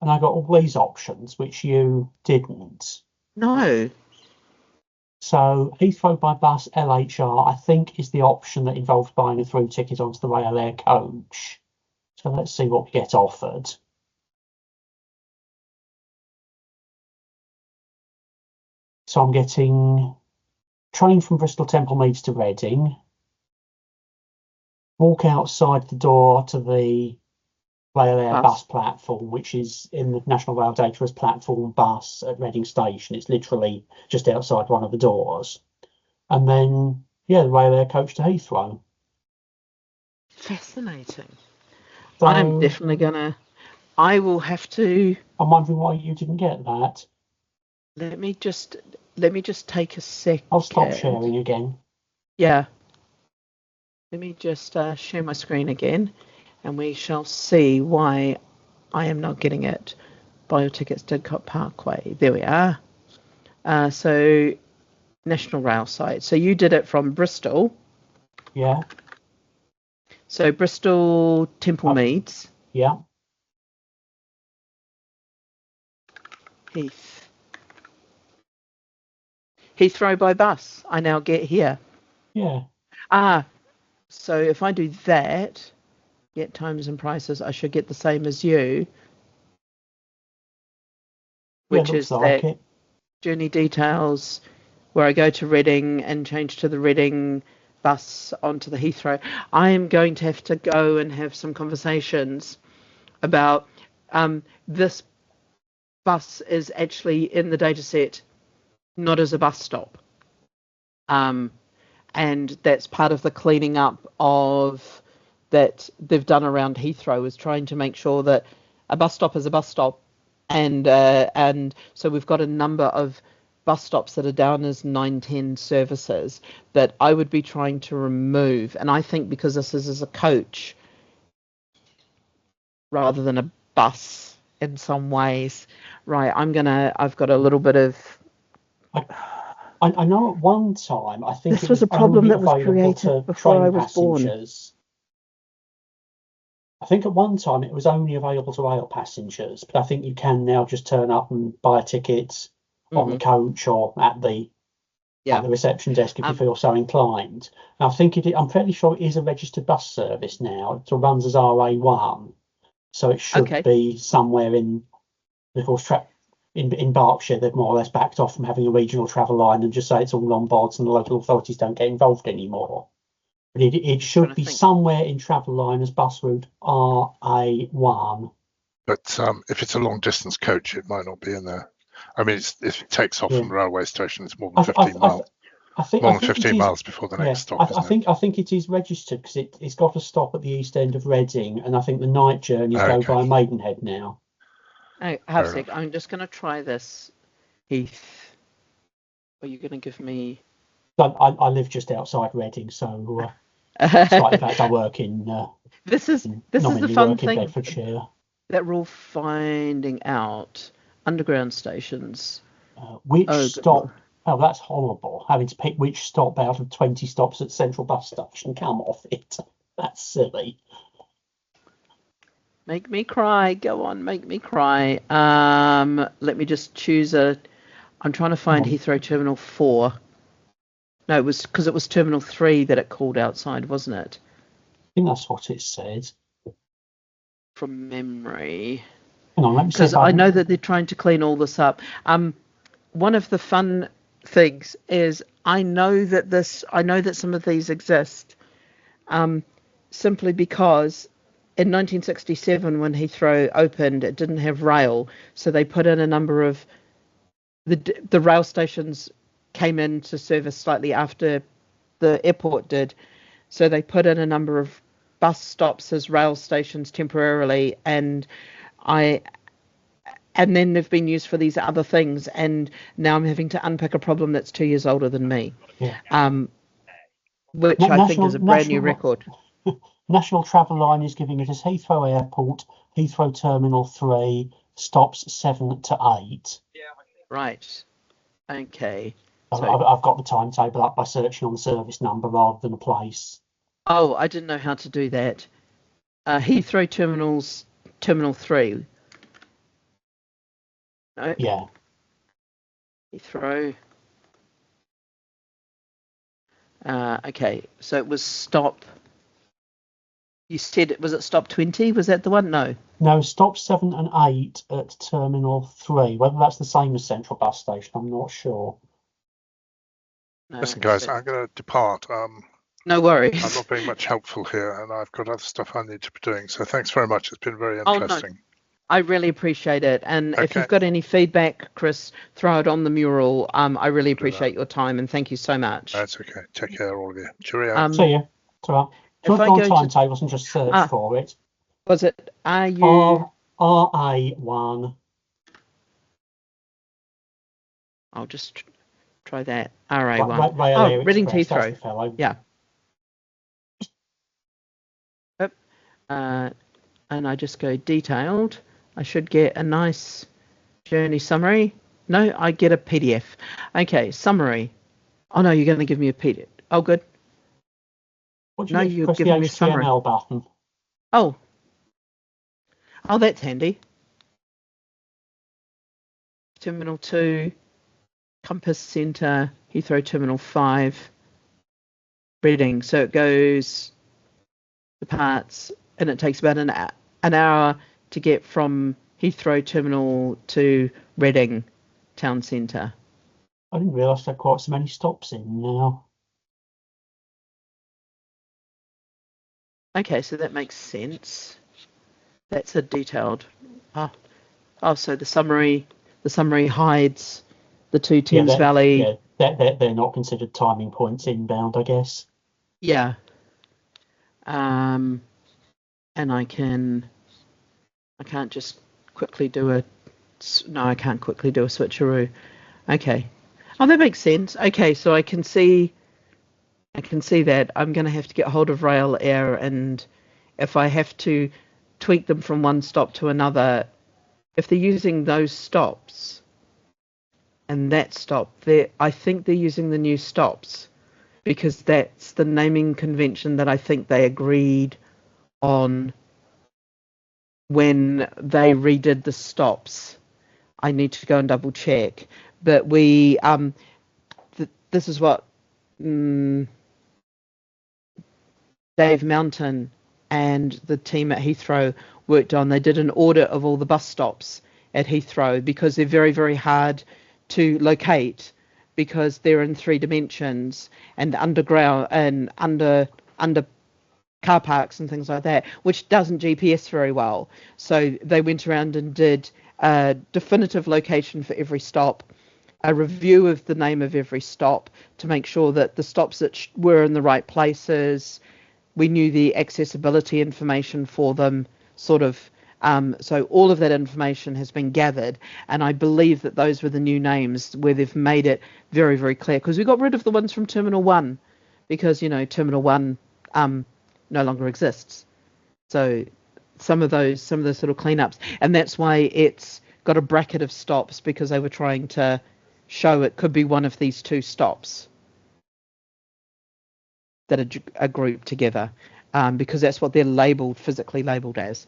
And I got all these options, which you didn't. No. So Heathrow by bus LHR, I think, is the option that involves buying a through ticket onto the Rail Air coach. So let's see what we get offered. So I'm getting train from Bristol Templemeads to Reading, walk outside the door to the Rail Air bus platform, which is in the National Rail data as platform bus at Reading Station. It's literally just outside one of the doors. And then, the Rail Air coach to Heathrow. Fascinating. So, I'm definitely gonna. I will have to. I'm wondering why you didn't get that. Let me just take a second. I'll stop sharing again. Yeah. Let me just share my screen again, and we shall see why I am not getting it. Buy your tickets, Didcot Parkway. There we are. So, National Rail site. So you did it from Bristol. Yeah. So Bristol Templemeads. Yeah. Heathrow by bus. I now get here. Yeah. So if I do that, get times and prices, I should get the same as you. Which is that journey details where I go to Reading and change to the Reading bus onto the Heathrow. I am going to have to go and have some conversations about this bus is actually in the data set not as a bus stop. And that's part of the cleaning up of that they've done around Heathrow, is trying to make sure that a bus stop is a bus stop. And so we've got a number of bus stops that are down as 910 services that I would be trying to remove. And I think because this is as a coach rather than a bus in some ways, right, I've got a little bit of... I know at one time, I think this was a problem that was created before I was passengers. Born. I think at one time it was only available to rail passengers, but I think you can now just turn up and buy a ticket on the coach or at the reception desk if you feel so inclined. And I think I'm fairly sure it is a registered bus service now. It runs as RA1, so it should be somewhere in, of course, in Berkshire. They've more or less backed off from having a regional travel line and just say it's all on boards and the local authorities don't get involved anymore. But it should be somewhere in travel line as bus route RA1. But if it's a long distance coach, it might not be in there. I mean, if it takes off from the railway station, it's more than 15 miles. More than 15 miles before the next stop. I think it is registered because it's got a stop at the east end of Reading, and I think the night journeys go via Maidenhead now. Oh, have a sec. I'm just going to try this, Heath. Are you going to give me... I live just outside Reading, so despite the fact I work in... this is the fun thing Bedfordshire. That we're all finding out. Underground stations. Which stop... Oh, that's horrible. Having to pick which stop out of 20 stops at Central Bus Station. Come off it. That's silly. Make me cry. Go on, make me cry. Let me just choose a... I'm trying to find Heathrow Terminal 4. No, it was because it was Terminal 3 that it called outside, wasn't it? I think that's what it said. From memory. Hang on, let me see. Because I know that they're trying to clean all this up. One of the fun things is I know that some of these exist simply because in 1967 when Heathrow opened, it didn't have rail, so they put in a number of the rail stations came into service slightly after the airport did, so they put in a number of bus stops as rail stations temporarily, and then they've been used for these other things, and now I'm having to unpick a problem that's 2 years older than me, which I think is a brand new record. National Travel Line is giving it as Heathrow Airport, Heathrow Terminal 3, stops 7 to 8. Right. Okay. So I've got the timetable up by searching on the service number rather than a place. Oh, I didn't know how to do that. Heathrow Terminal 3. No. Yeah. Heathrow. Okay, so it was stop. You said, was it stop 20? Was that the one? No. No, stop 7 and 8 at Terminal 3. Whether that's the same as Central Bus Station, I'm not sure. Listen, guys, I'm going to depart. No worries. I'm not being much helpful here, and I've got other stuff I need to be doing. So thanks very much. It's been very interesting. Oh, no. I really appreciate it. And if Okay. you've got any feedback, Chris, throw it on the mural. I really appreciate your time, and thank you so much. That's okay. Take care, all of you. Cheerio. See you. Ta-ra. Do you If want I to go go on to- timetables and just search for it? Was it RA1? I'll just try that. RA1. Rail Air Reading Express, that's Heathrow. the fellow. Yeah. Yep. And I just go detailed. I should get a nice journey summary. No, I get a PDF. Okay, summary. Oh no, you're going to give me a PDF. Oh, good. What do you No, do? you're Press the giving me a summary. HTML button. Oh, that's handy. Terminal 2, Compass Centre, Heathrow Terminal 5, Reading. So it goes the parts, and it takes about an hour to get from Heathrow Terminal to Reading Town Centre. I didn't realise there are quite so many stops in now. Okay, so that makes sense. That's a detailed. Oh, so the summary hides the two Thames Valley. Yeah, they're not considered timing points inbound, I guess. Yeah. And I can't just quickly do a. No, I can't quickly do a switcheroo. Okay. Oh, that makes sense. Okay, so I can see that I'm going to have to get hold of Rail Air, and if I have to tweak them from one stop to another, if they're using those stops and that stop, I think they're using the new stops because that's the naming convention that I think they agreed on when they redid the stops. I need to go and double check, but we this is what Dave Mountain and the team at Heathrow worked on. They did an audit of all the bus stops at Heathrow because they're very, very hard to locate because they're in 3 dimensions and underground and under car parks and things like that, which doesn't GPS very well. So they went around and did a definitive location for every stop, a review of the name of every stop to make sure that the stops that were in the right places, we knew the accessibility information for them, sort of. So all of that information has been gathered, and I believe that those were the new names where they've made it very, very clear. Because we got rid of the ones from Terminal 1, because Terminal 1 no longer exists. So some of those little cleanups, and that's why it's got a bracket of stops, because they were trying to show it could be one of these 2 stops that are grouped together, because that's what they're physically labelled as.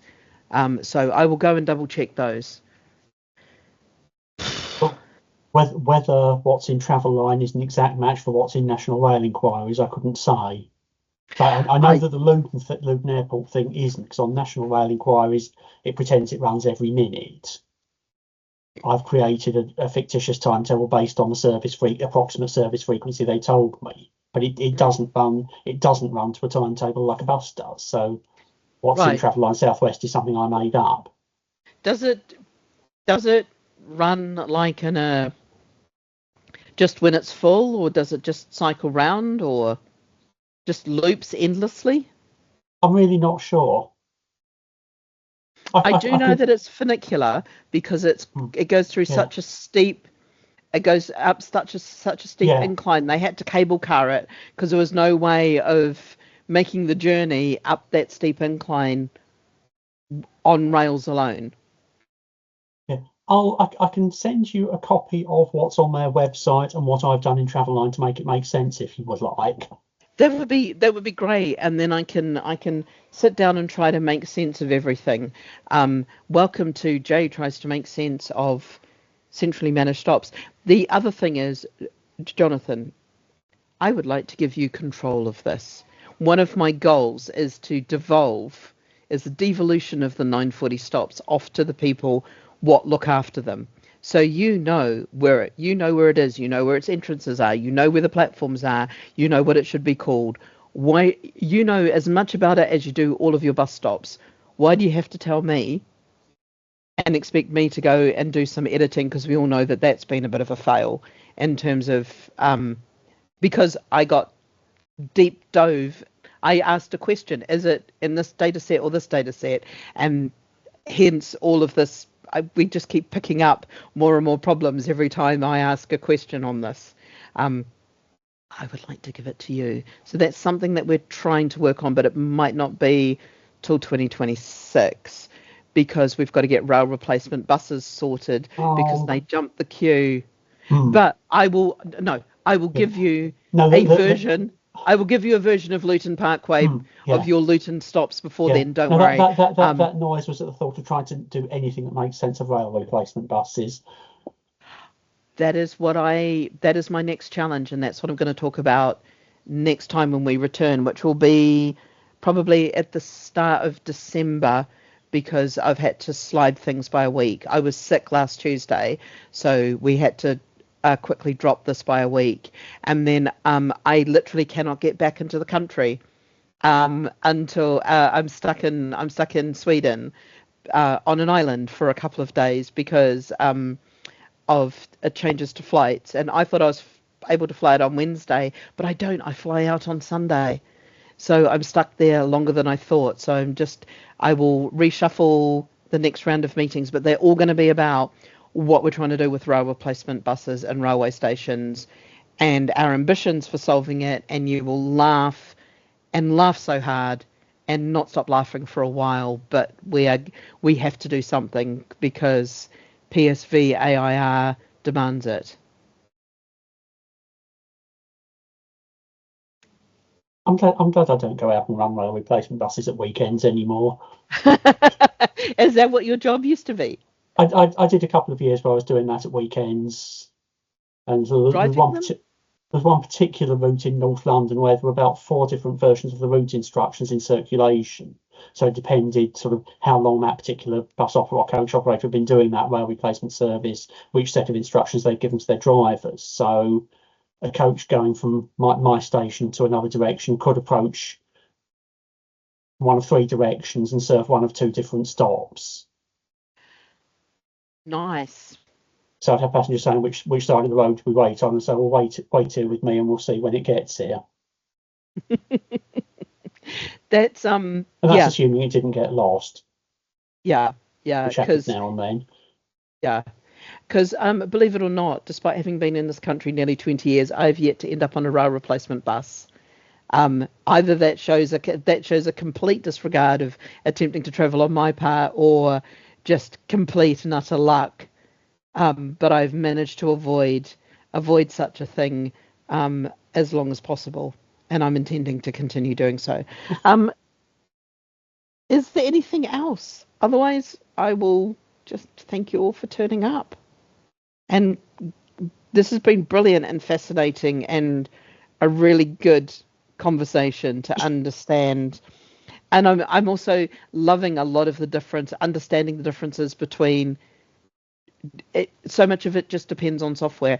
So I will go and double check those. Whether what's in Travelline is an exact match for what's in National Rail Inquiries, I couldn't say. But I know that the Luton Airport thing isn't, because on National Rail Inquiries it pretends it runs every minute. I've created a fictitious timetable based on the approximate service frequency they told me, but it doesn't run. It doesn't run to a timetable like a bus does. So what's in Travelline Southwest is something I made up. Does it run like in a just when it's full, or does it just cycle round, or just loops endlessly? I'm really not sure. I do know that it's funicular because it goes through such a steep. It goes up such a steep incline. They had to cable car it because there was no way of making the journey up that steep incline on rails alone. Yeah, I can send you a copy of what's on their website and what I've done in Travelline to make it make sense, if you would like. That would be great, and then I can sit down and try to make sense of everything. Welcome to Jay tries to make sense of centrally managed stops. The other thing is, Jonathan, I would like to give you control of this. One of my goals is the devolution of the 940 stops off to the people what look after them. So you know where it is, you know where its entrances are, you know where the platforms are, you know what it should be called. Why you know as much about it as you do all of your bus stops. Why do you have to tell me and expect me to go and do some editing? Because we all know that that's been a bit of a fail in terms of because I got deep dove. I asked a question: is it in this data set or this data set? And hence all of this. We just keep picking up more and more problems every time I ask a question on this. I would like to give it to you. So that's something that we're trying to work on, but it might not be till 2026 because we've got to get rail replacement buses sorted because they jumped the queue. But I will give you version. I will give you a version of Luton Parkway of your Luton stops before then. Don't worry. That noise was at the thought of trying to do anything that makes sense of rail replacement buses. That is my next challenge, and that's what I'm going to talk about next time when we return, which will be probably at the start of December because I've had to slide things by a week. I was sick last Tuesday, so we had to quickly drop this by a week, and then I literally cannot get back into the country until I'm stuck in Sweden on an island for a couple of days because of changes to flights. And I thought I was able to fly it on Wednesday, but I don't. I fly out on Sunday, so I'm stuck there longer than I thought. So I will reshuffle the next round of meetings, but they're all going to be about what we're trying to do with rail replacement buses and railway stations and our ambitions for solving it. And you will laugh so hard and not stop laughing for a while, but we have to do something because PSV AIR demands it. I'm glad I don't go out and run rail replacement buses at weekends anymore. Is that what your job used to be? I did a couple of years where I was doing that at weekends, and there's one particular route in North London where there were about 4 different versions of the route instructions in circulation. So it depended sort of how long that particular bus operator or coach operator had been doing that rail replacement service, which set of instructions they'd given to their drivers. So a coach going from my station to another direction could approach one of 3 directions and serve one of 2 different stops. Nice. So I'd have passengers saying which side of the road do we wait on, and so we'll wait here with me and we'll see when it gets here. That's and that's assuming it didn't get lost. Yeah, which happens now and then. Yeah, because believe it or not, despite having been in this country nearly 20 years, I've yet to end up on a rail replacement bus. Either that shows a complete disregard of attempting to travel on my part, or just complete and utter luck. But I've managed to avoid such a thing as long as possible, and I'm intending to continue doing so. Is there anything else? Otherwise, I will just thank you all for turning up. And this has been brilliant and fascinating and a really good conversation to understand. And I'm also loving a lot of understanding the differences between it. So much of it just depends on software.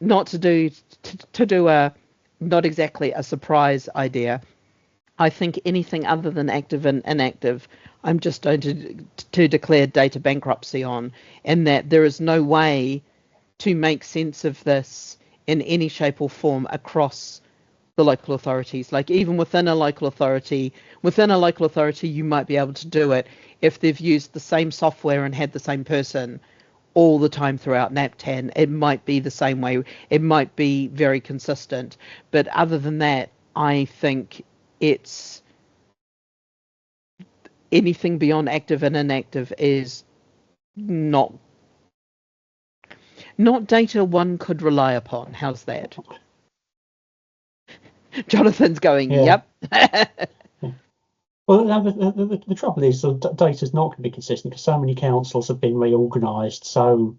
Not to do a not exactly a surprise idea. I think anything other than active and inactive, I'm just going to declare data bankruptcy on, and that there is no way to make sense of this in any shape or form across the local authorities. Like even within a local authority, you might be able to do it if they've used the same software and had the same person all the time throughout NAPTAN. It might be the same way. It might be very consistent. But other than that, I think it's anything beyond active and inactive is not data one could rely upon. How's that? Jonathan's going, yeah. Yep. Well, the trouble is data is not going to be consistent because so many councils have been reorganised. So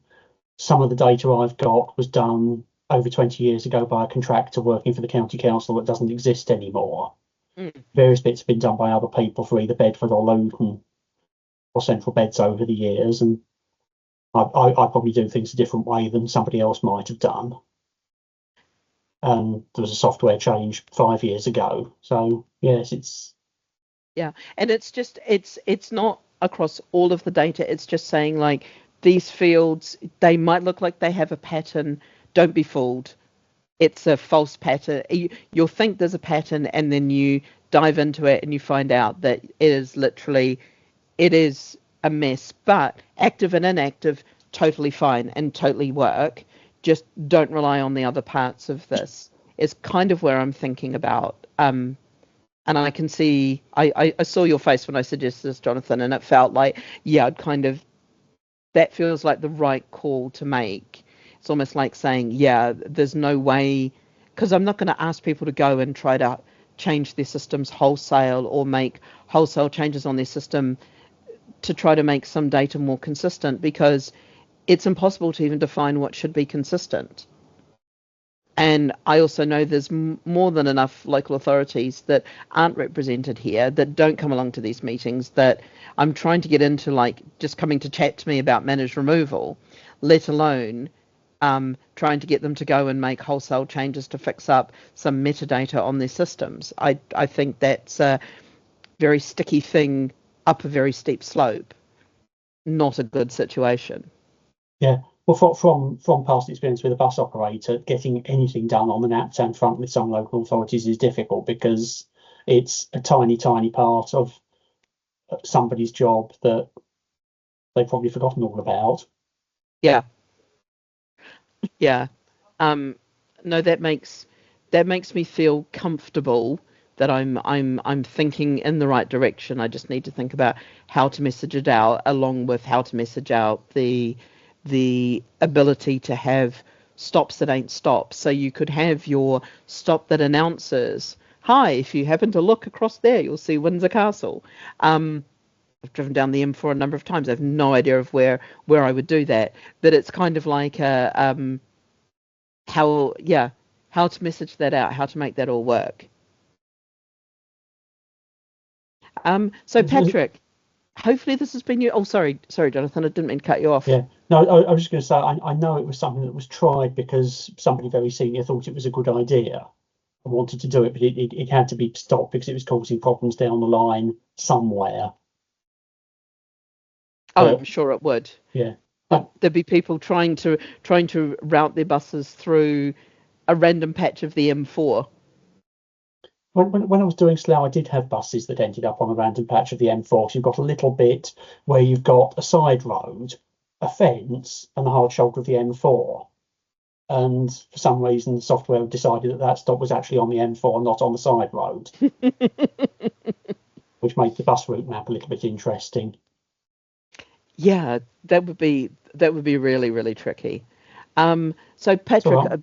some of the data I've got was done over 20 years ago by a contractor working for the county council that doesn't exist anymore. Various bits have been done by other people for either Bedford or Luton or Central Beds over the years, and I probably do things a different way than somebody else might have done. There was a software change 5 years ago, so yes, it's and it's not across all of the data. It's just saying like these fields, they might look like they have a pattern. Don't be fooled. It's a false pattern. You'll think there's a pattern, and then you dive into it and you find out that it is a mess. But active and inactive, totally fine and totally work. Just don't rely on the other parts of this. Is kind of where I'm thinking about. And I can see, I saw your face when I suggested this, Jonathan, and it felt like, yeah, that feels like the right call to make. It's almost like saying, yeah, there's no way, because I'm not going to ask people to go and try to change their systems wholesale or make wholesale changes on their system to try to make some data more consistent, because it's impossible to even define what should be consistent. And I also know there's more than enough local authorities that aren't represented here, that don't come along to these meetings, that I'm trying to get into, like just coming to chat to me about managed removal, let alone trying to get them to go and make wholesale changes to fix up some metadata on their systems. I think that's a very sticky thing up a very steep slope. Not a good situation. Yeah. Well, from past experience with a bus operator, getting anything done on the NAPTAN front with some local authorities is difficult, because it's a tiny, tiny part of somebody's job that they've probably forgotten all about. Yeah. No, that makes me feel comfortable that I'm thinking in the right direction. I just need to think about how to message it out, along with how to message out the ability to have stops that ain't stops. So you could have your stop that announces, "Hi, if you happen to look across there, you'll see Windsor Castle." I've driven down the M4 a number of times. I have no idea of where I would do that. But it's kind of like how to message that out, how to make that all work. So Patrick, hopefully this has been you. Oh, sorry, Jonathan, I didn't mean to cut you off. Yeah, no, I was just going to say, I know it was something that was tried because somebody very senior thought it was a good idea and wanted to do it, but it had to be stopped because it was causing problems down the line somewhere. Oh, I'm sure it would. Yeah. There'd be people trying to route their buses through a random patch of the M4. When I was doing Slough, I did have buses that ended up on a random patch of the M4. So you've got a little bit where you've got a side road, a fence, and the hard shoulder of the M4. And for some reason, the software decided that stop was actually on the M4, not on the side road, which made the bus route map a little bit interesting. Yeah, that would be really, really tricky. So Patrick,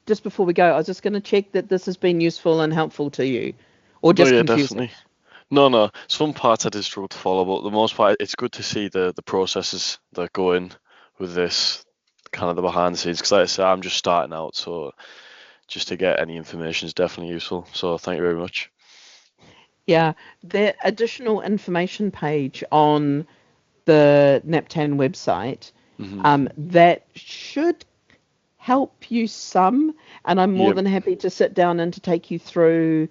just before we go, I was just going to check that this has been useful and helpful to you, or just confusing. Definitely. No. Some parts I did struggle to follow, but the most part, it's good to see the processes that go in with this, kind of the behind the scenes. Because like I say, I'm just starting out, so just to get any information is definitely useful. So thank you very much. Yeah, the additional information page on the NAPTAN website, that should help you some, and I'm more than happy to sit down and to take you through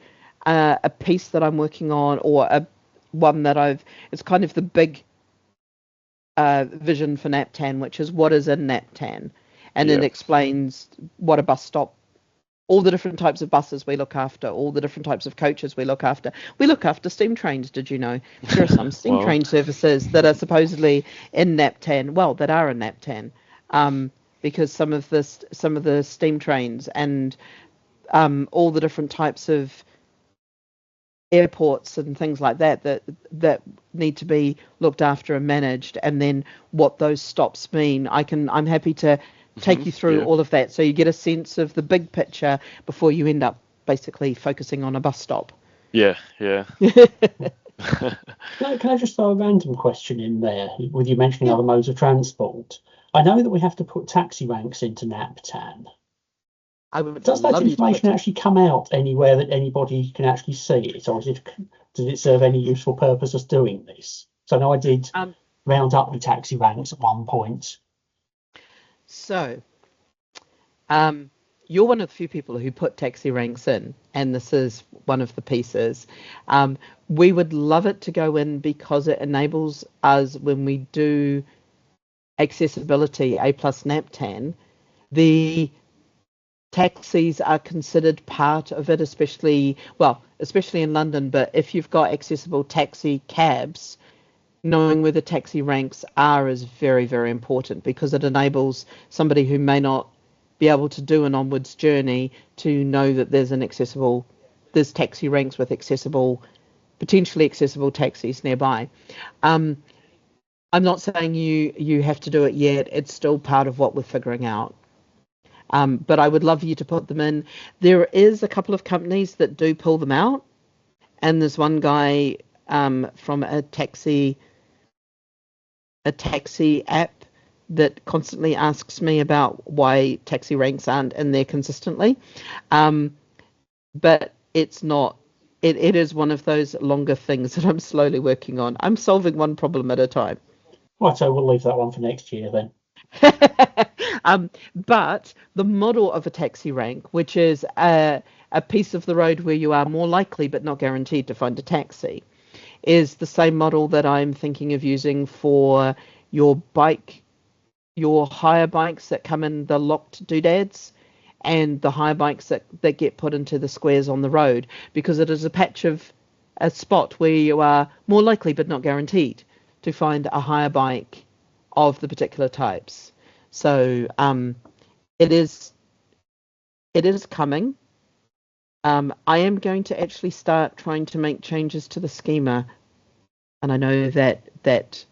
a piece that I'm working on, or one that it's kind of the big vision for NAPTAN, which is what is in NAPTAN, and it explains what a bus stop, all the different types of buses we look after, all the different types of coaches we look after. We look after steam trains, did you know? There are some steam train services that are supposedly in NAPTAN, that are in NAPTAN, because some of the steam trains and all the different types of airports and things like that need to be looked after and managed, and then what those stops mean. I'm happy to take you through all of that, so you get a sense of the big picture before you end up basically focusing on a bus stop. Yeah. Can I just throw a random question in there with you mentioning other modes of transport? I know that we have to put taxi ranks into NAPTAN. Does that information actually come out anywhere that anybody can actually see it, or does it serve any useful purpose as doing this? So I know I did round up the taxi ranks at one point So, you're one of the few people who put taxi ranks in, and this is one of the pieces. We would love it to go in because it enables us, when we do accessibility A+ NAPTAN, the taxis are considered part of it, especially in London. But if you've got accessible taxi cabs, knowing where the taxi ranks are is very, very important, because it enables somebody who may not be able to do an onwards journey to know that there's taxi ranks with potentially accessible taxis nearby. I'm not saying you have to do it yet. It's still part of what we're figuring out. But I would love you to put them in. There is a couple of companies that do pull them out, and there's one guy from a taxi app that constantly asks me about why taxi ranks aren't in there consistently. But it's not. It is one of those longer things that I'm slowly working on. I'm solving one problem at a time. Right, so we'll leave that one for next year then. But the model of a taxi rank, which is a piece of the road where you are more likely but not guaranteed to find a taxi, is the same model that I'm thinking of using for your hire bikes that come in the locked doodads, and the hire bikes that get put into the squares on the road, because it is a spot where you are more likely but not guaranteed to find a hire bike of the particular types. So it is coming. I am going to actually start trying to make changes to the schema, and I know that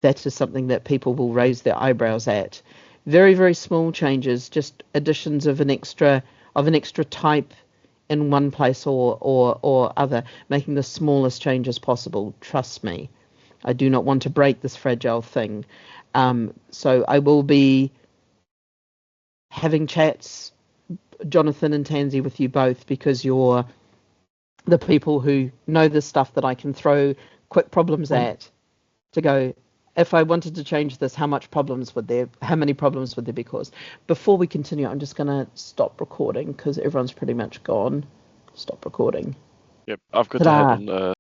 is something that people will raise their eyebrows at. Very, very small changes, just additions of an extra type in one place or other, making the smallest changes possible. Trust me, I do not want to break this fragile thing. So I will be having chats, Jonathan and Tansy, with you both, because you're the people who know this stuff that I can throw quick problems at to go, if I wanted to change this, how many problems would there be caused? Before we continue, I'm just going to stop recording because everyone's pretty much gone. Stop recording. Yep, I've got Ta-da. to head on